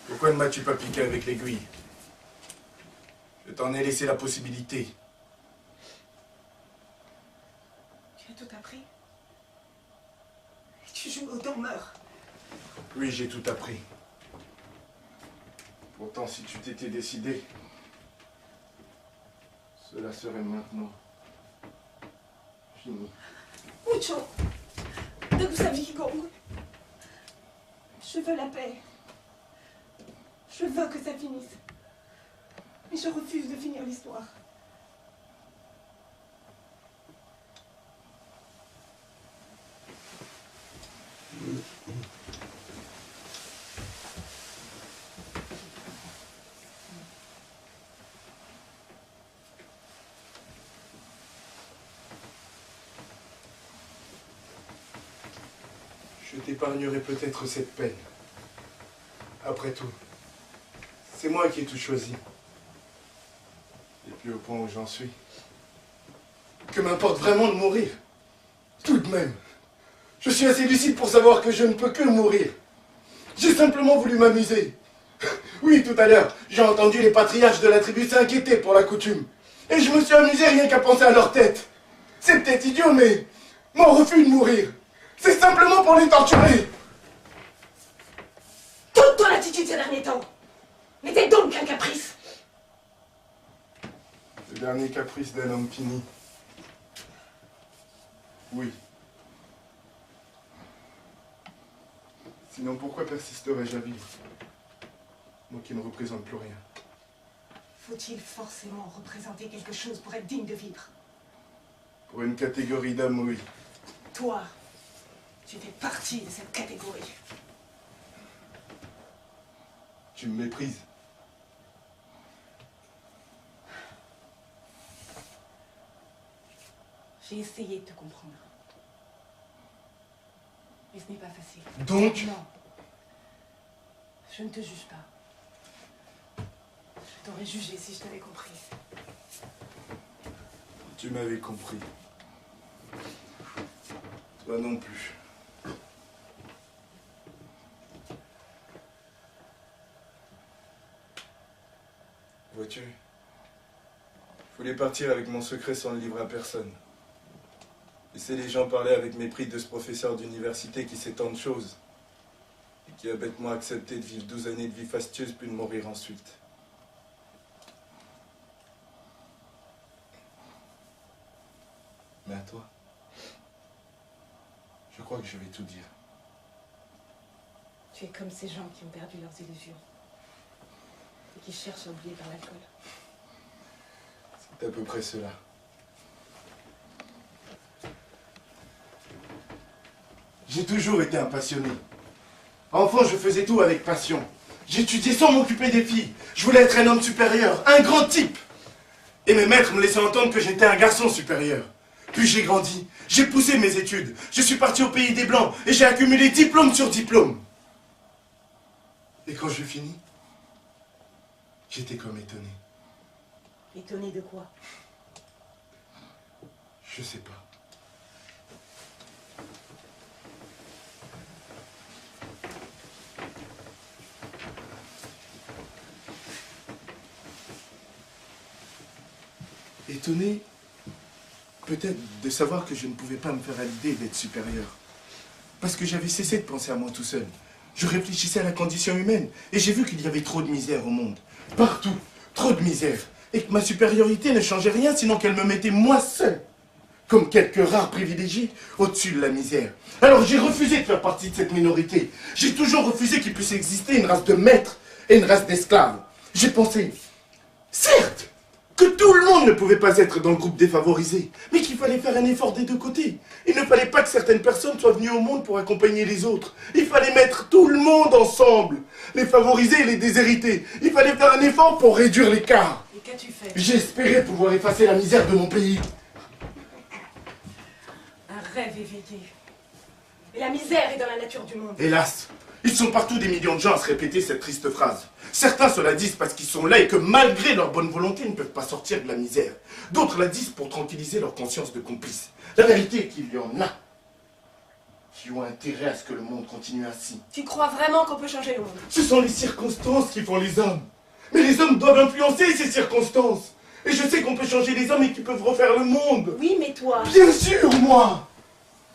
Pourquoi ne m'as-tu pas piqué avec l'aiguille? Je t'en ai laissé la possibilité. Tu as tout appris. Et tu joues au dormeur. Oui, j'ai tout appris. Pourtant, si tu t'étais décidé, cela serait maintenant fini. Mucho. De sa vie Gong. Je veux la paix. Je veux que ça finisse. Mais je refuse de finir l'histoire. Je t'épargnerai peut-être cette peine. Après tout, c'est moi qui ai tout choisi. Et puis au point où j'en suis, que m'importe vraiment de mourir? Tout de même, je suis assez lucide pour savoir que je ne peux que mourir. J'ai simplement voulu m'amuser. Oui, tout à l'heure, j'ai entendu les patriarches de la tribu s'inquiéter pour la coutume. Et je me suis amusé rien qu'à penser à leur tête. C'est peut-être idiot, mais mon refus de mourir, c'est simplement pour les torturer. Toute ton attitude ces derniers temps n'était donc qu'un caprice. Le dernier caprice d'un homme fini. Oui. Sinon, pourquoi persisterais-je à vivre? Moi qui ne représente plus rien. Faut-il forcément représenter quelque chose pour être digne de vivre? Pour une catégorie d'hommes, oui. Toi, tu fais partie de cette catégorie. Tu me méprises. J'ai essayé de te comprendre. Mais ce n'est pas facile. Donc? Non. Je ne te juge pas. Je t'aurais jugé si je t'avais compris. Tu m'avais compris. Toi non plus. Vois-tu, je voulais partir avec mon secret sans le livrer à personne. Laisser les gens parler avec mépris de ce professeur d'université qui sait tant de choses. Et qui a bêtement accepté de vivre 12 années de vie fastueuse puis de mourir ensuite. Mais à toi, je crois que je vais tout dire. Tu es comme ces gens qui ont perdu leurs illusions. Et qui cherchent à oublier par l'alcool. C'est à peu près cela. J'ai toujours été un passionné. Enfant, je faisais tout avec passion. J'étudiais sans m'occuper des filles. Je voulais être un homme supérieur, un grand type. Et mes maîtres me laissaient entendre que j'étais un garçon supérieur. Puis j'ai grandi, j'ai poussé mes études. Je suis parti au pays des Blancs et j'ai accumulé diplôme sur diplôme. Et quand je finis, j'étais comme étonné. Étonné de quoi? Je sais pas. Étonné, peut-être, de savoir que je ne pouvais pas me faire à l'idée d'être supérieur. Parce que j'avais cessé de penser à moi tout seul. Je réfléchissais à la condition humaine et j'ai vu qu'il y avait trop de misère au monde. Partout, trop de misère. Et que ma supériorité ne changeait rien sinon qu'elle me mettait moi seul, comme quelques rares privilégiés, au-dessus de la misère. Alors j'ai refusé de faire partie de cette minorité. J'ai toujours refusé qu'il puisse exister une race de maîtres et une race d'esclaves. J'ai pensé, certes, que tout le monde ne pouvait pas être dans le groupe défavorisé, mais qu'il fallait faire un effort des deux côtés. Il ne fallait pas que certaines personnes soient venues au monde pour accompagner les autres. Il fallait mettre tout le monde ensemble, les favorisés et les déshérités. Il fallait faire un effort pour réduire l'écart. Et qu'as-tu fait? J'espérais pouvoir effacer la misère de mon pays. Un rêve éveillé. Et la misère est dans la nature du monde. Hélas, ils sont partout des millions de gens à se répéter cette triste phrase. Certains se la disent parce qu'ils sont là et que malgré leur bonne volonté, ils ne peuvent pas sortir de la misère. D'autres la disent pour tranquilliser leur conscience de complice. La vérité est qu'il y en a qui ont intérêt à ce que le monde continue ainsi. Tu crois vraiment qu'on peut changer le monde? Ce sont les circonstances qui font les hommes. Mais les hommes doivent influencer ces circonstances. Et je sais qu'on peut changer les hommes et qu'ils peuvent refaire le monde. Oui, mais toi... Bien sûr, moi!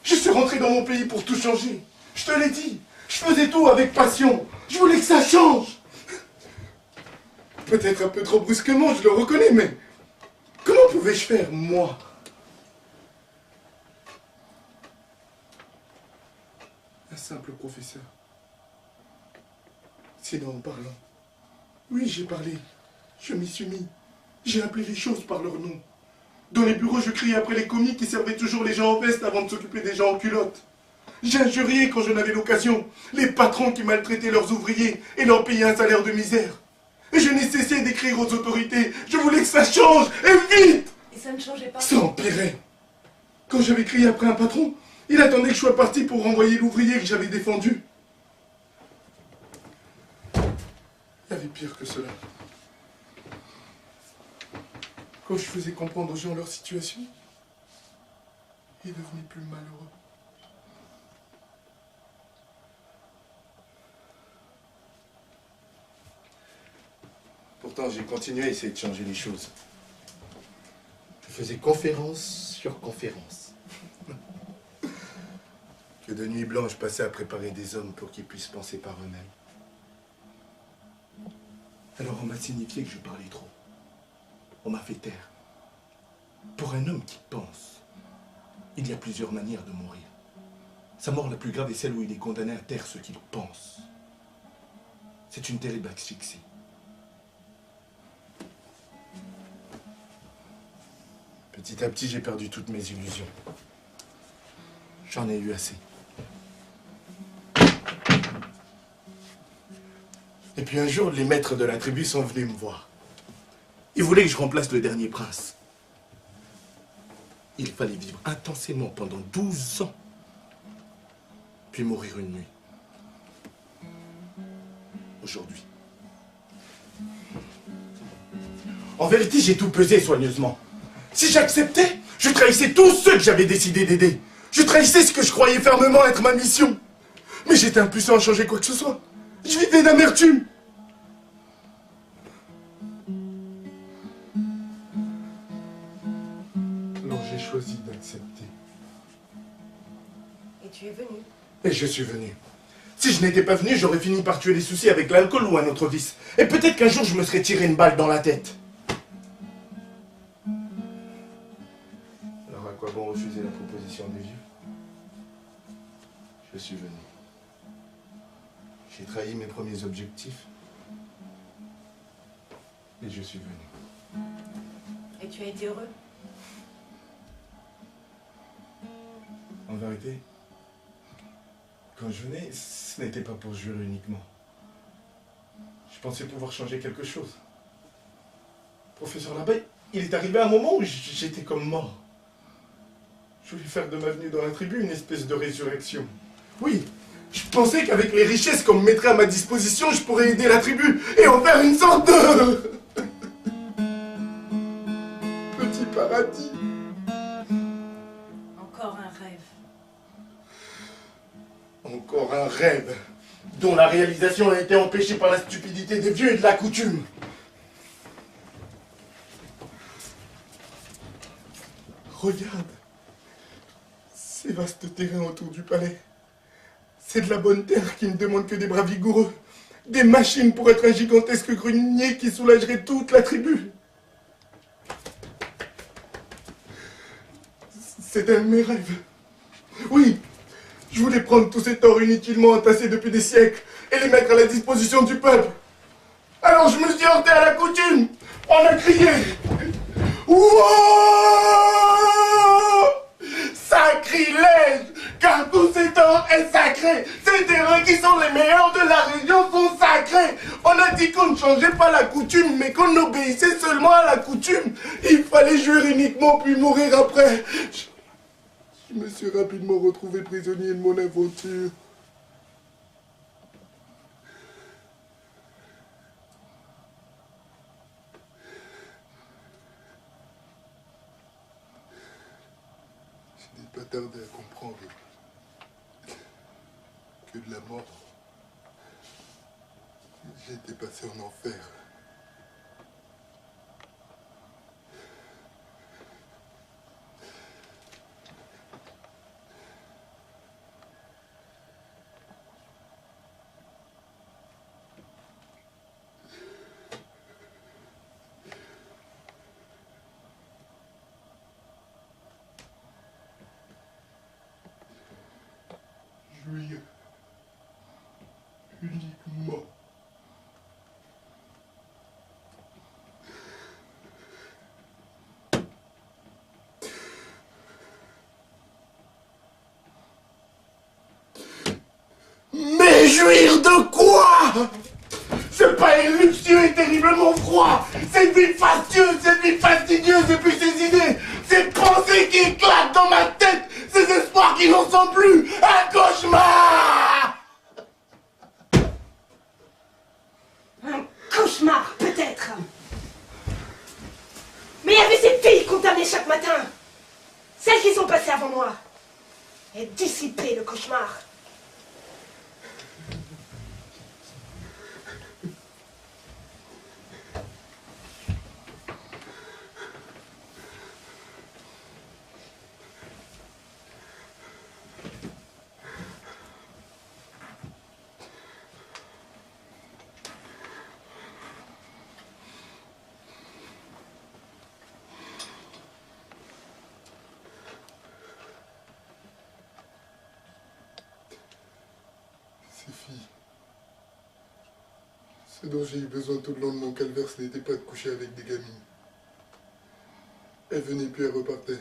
Je suis rentré dans mon pays pour tout changer. Je te l'ai dit. Je faisais tout avec passion. Je voulais que ça change. Peut-être un peu trop brusquement, je le reconnais, mais... comment pouvais-je faire, moi? Un simple professeur. Sinon, en parlant. Oui, j'ai parlé. Je m'y suis mis. J'ai appelé les choses par leur nom. Dans les bureaux, je criais après les commis qui servaient toujours les gens en veste avant de s'occuper des gens en culotte. J'ai injurié quand j'en avais l'occasion les patrons qui maltraitaient leurs ouvriers et leur payaient un salaire de misère. Et je n'ai cessé d'écrire aux autorités. Je voulais que ça change, et vite! Et ça ne changeait pas? Ça empirait. Quand j'avais crié après un patron, il attendait que je sois parti pour renvoyer l'ouvrier que j'avais défendu. Il y avait pire que cela. Quand je faisais comprendre aux gens leur situation, ils devenaient plus malheureux. Pourtant, j'ai continué à essayer de changer les choses. Je faisais conférence sur conférence. Que de nuit blanche, je passais à préparer des hommes pour qu'ils puissent penser par eux-mêmes. Alors on m'a signifié que je parlais trop. On m'a fait taire. Pour un homme qui pense, il y a plusieurs manières de mourir. Sa mort la plus grave est celle où il est condamné à taire ce qu'il pense. C'est une terrible asphyxie. Petit à petit, j'ai perdu toutes mes illusions. J'en ai eu assez. Et puis un jour, les maîtres de la tribu sont venus me voir. Ils voulaient que je remplace le dernier prince. Il fallait vivre intensément pendant 12 ans, puis mourir une nuit. Aujourd'hui. En vérité, j'ai tout pesé soigneusement. Si j'acceptais, je trahissais tous ceux que j'avais décidé d'aider. Je trahissais ce que je croyais fermement être ma mission. Mais j'étais impuissant à changer quoi que ce soit. Je vivais d'amertume. Alors j'ai choisi d'accepter. Et tu es venu. Et je suis venu. Si je n'étais pas venu, j'aurais fini par tuer les soucis avec l'alcool ou un autre vice. Et peut-être qu'un jour je me serais tiré une balle dans la tête. Alors à quoi bon refuser la proposition des vieux? Je suis venu. J'ai trahi mes premiers objectifs. Et je suis venu. Et tu as été heureux? En vérité, quand je venais, ce n'était pas pour jurer uniquement. Je pensais pouvoir changer quelque chose. Professeur Labbé, il est arrivé un moment où j'étais comme mort. Je voulais faire de ma venue dans la tribu une espèce de résurrection. Oui, je pensais qu'avec les richesses qu'on me mettrait à ma disposition, je pourrais aider la tribu et en faire une sorte de... petit paradis. Encore un rêve. Encore un rêve dont la réalisation a été empêchée par la stupidité des vieux et de la coutume. Regarde ces vastes terrains autour du palais. C'est de la bonne terre qui ne demande que des bras vigoureux. Des machines pour être un gigantesque grenier qui soulagerait toute la tribu. C'est un de mes rêves. Oui, je voulais prendre tous ces torts inutilement entassés depuis des siècles et les mettre à la disposition du peuple. Alors je me suis heurté à la coutume. On a crié. Wouah! Sacrilège! Car tout cet or est sacré. Ces terrains qui sont les meilleurs de la région sont sacrés. On a dit qu'on ne changeait pas la coutume, mais qu'on obéissait seulement à la coutume. Il fallait jurer uniquement puis mourir après. Je me suis rapidement retrouvé prisonnier de mon aventure. Je n'ai pas tardé à comprendre que de la mort, j'étais passé en enfer. Jouir uniquement. Mais jouir de quoi? Ce palais luxueux est terriblement froid. Cette vie fastueuse, cette vie fastidieuse et puis ces idées, ces pensées qui éclatent dans ma tête, ces espoirs qui n'en sont plus. Un cauchemar! Un cauchemar, peut-être. Mais il y avait ces filles qu'on t'amenait chaque matin. Celles qui sont passées avant moi. Et dissiper le cauchemar. Ce dont j'ai eu besoin tout le long de mon calvaire, ce n'était pas de coucher avec des gamines. Elle venait puis elle repartait.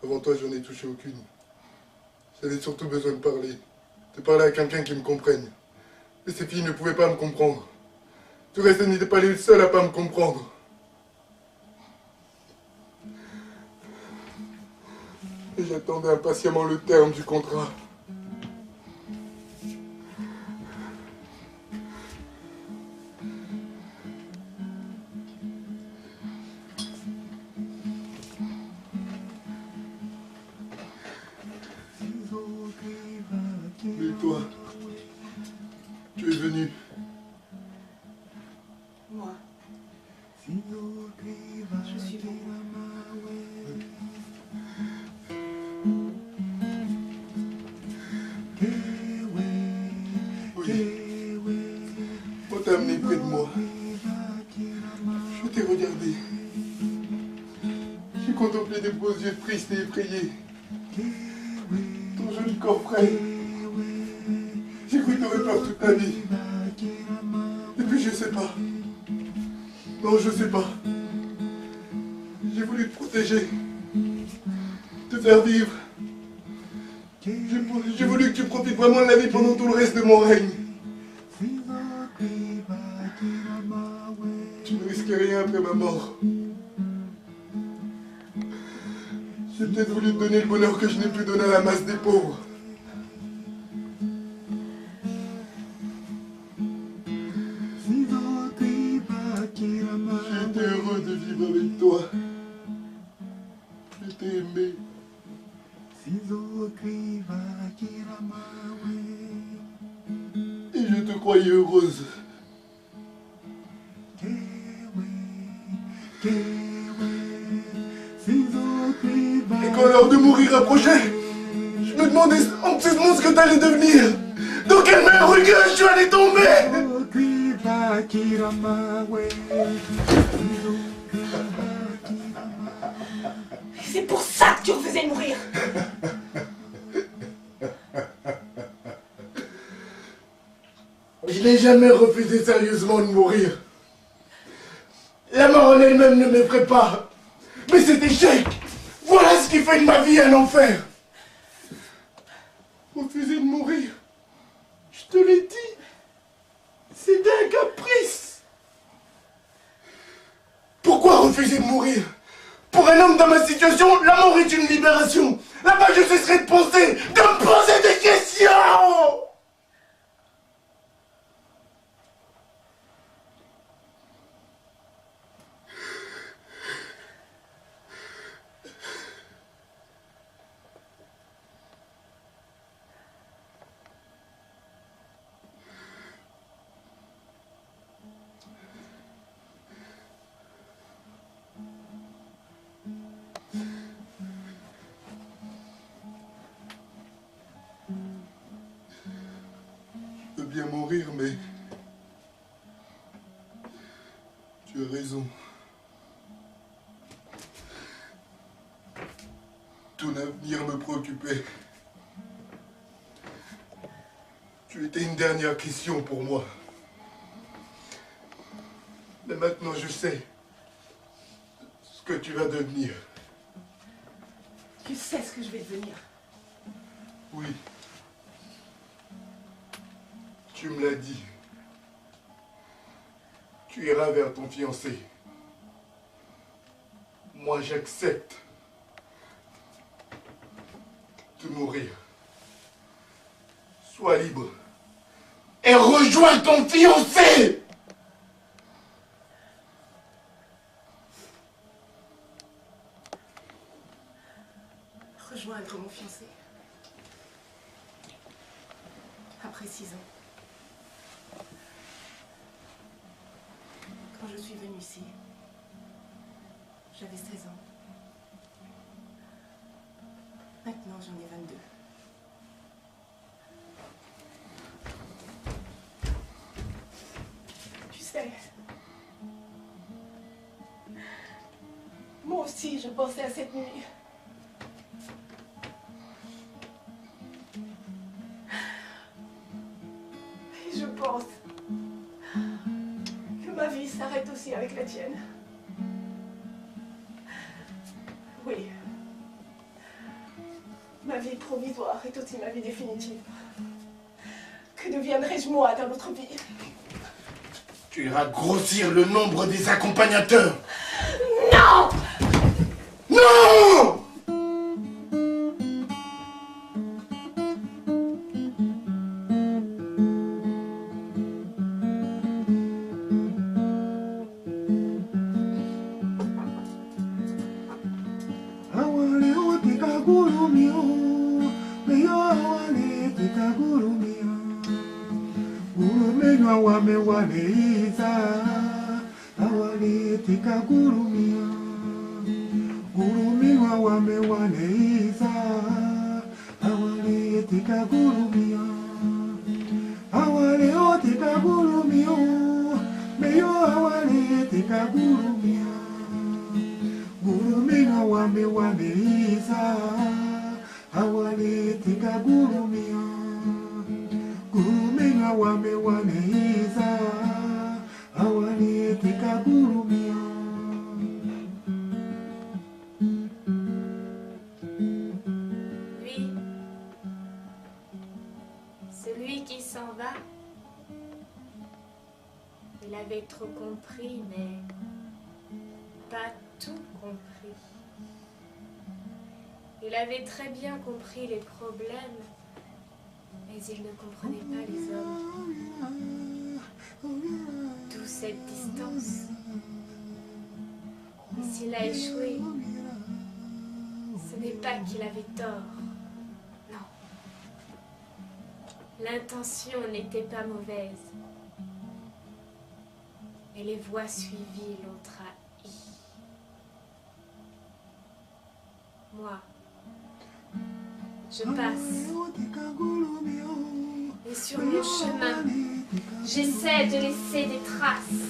Avant toi, j'en ai touché aucune. J'avais surtout besoin de parler à quelqu'un qui me comprenne. Mais ces filles ne pouvaient pas me comprendre. Du reste, elles n'étaient pas les seules à pas me comprendre. Et j'attendais impatiemment le terme du contrat. Mais toi, tu es venu. Moi, je suis venue. Oui. On t'a amené près de moi. Je t'ai regardé. J'ai contemplé des beaux yeux tristes et effrayés. Ton joli corps frais. J'ai cru que t'aurais peur toute ta vie. Et puis je sais pas. Non, je sais pas. J'ai voulu te protéger. Te faire vivre. J'ai voulu que tu profites vraiment de la vie pendant tout le reste de mon règne. Tu ne risquais rien après ma mort. J'ai peut-être voulu te donner le bonheur que je n'ai pu donner à la masse des pauvres. J'ai été heureux de vivre avec toi. Je t'ai aimé. Et je te croyais heureuse. Et quand l'heure de mourir approchait, je me demandais anxieusement ce que t'allais devenir. Dans quelle mer rugueuse tu allais tomber. C'est pour ça que tu refusais de mourir. Je n'ai jamais refusé sérieusement de mourir. La mort en elle-même ne m'effraie pas. Mais cet échec, voilà ce qui fait de ma vie un enfer. Refuser de mourir. Je te l'ai dit. C'était un caprice. Pourquoi refuser de mourir? Pour un homme dans ma situation, la mort est une libération. Là-bas, je cesserai de penser, de me poser des questions. Je veux bien mourir, mais tu as raison. Ton avenir me préoccupait. Tu étais une dernière question pour moi. Mais maintenant, je sais ce que tu vas devenir. Tu sais ce que je vais devenir. Oui. Tu me l'as dit. Tu iras vers ton fiancé. Moi, j'accepte de mourir. Sois libre. Et rejoins ton fiancé. Rejoindre mon fiancé. Après 6 ans. Quand je suis venue ici, j'avais 16 ans. Maintenant, j'en ai 22. Tu sais, moi aussi, je pensais à cette nuit. Et je pense ma vie s'arrête aussi avec la tienne. Oui. Ma vie provisoire est aussi ma vie définitive. Que deviendrai-je moi dans l'autre vie? Tu iras grossir le nombre des accompagnateurs. Non! Non! Celui qui s'en va, il avait trop compris, mais pas tout compris. Il avait très bien compris les problèmes, mais il ne comprenait pas les hommes. D'où cette distance. Et s'il a échoué, ce n'est pas qu'il avait tort. Non. L'intention n'était pas mauvaise. Mais les voies suivies l'ont trahi. Moi, je passe. Et sur mon chemin, j'essaie de laisser des traces.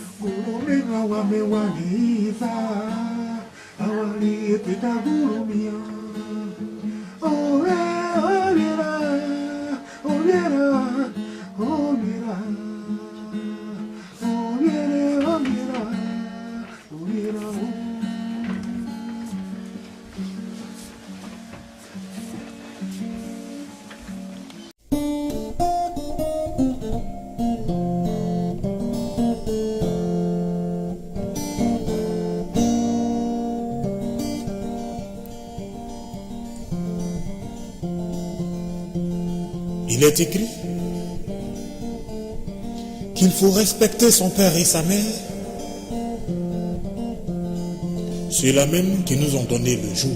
Il est écrit qu'il faut respecter son père et sa mère. C'est là même qui nous ont donné le jour.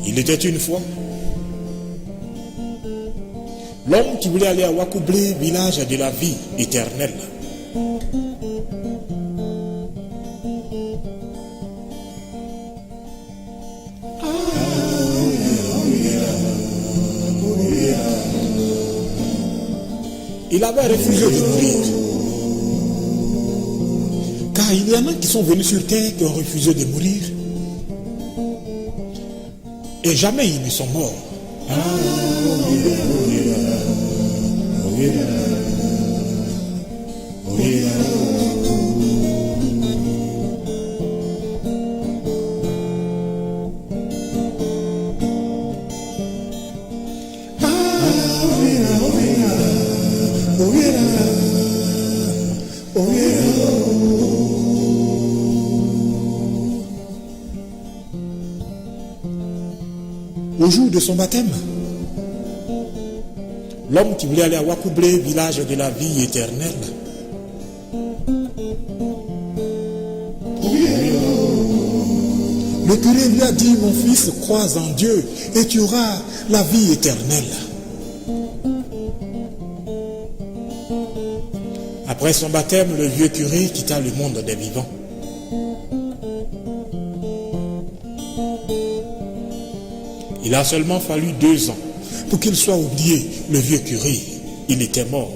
Il était une fois l'homme qui voulait aller à Wakoublé, village de la vie éternelle. Il avait refusé de mourir. Car il y en a qui sont venus sur terre qui ont refusé de mourir. Et jamais ils ne sont morts. Au jour de son baptême, l'homme qui voulait aller à Wakoublé, village de la vie éternelle, le curé lui a dit: mon fils, crois en Dieu et tu auras la vie éternelle. Après son baptême, le vieux curé quitta le monde des vivants. Il a seulement fallu 2 ans pour qu'il soit oublié, le vieux curé. Il était mort.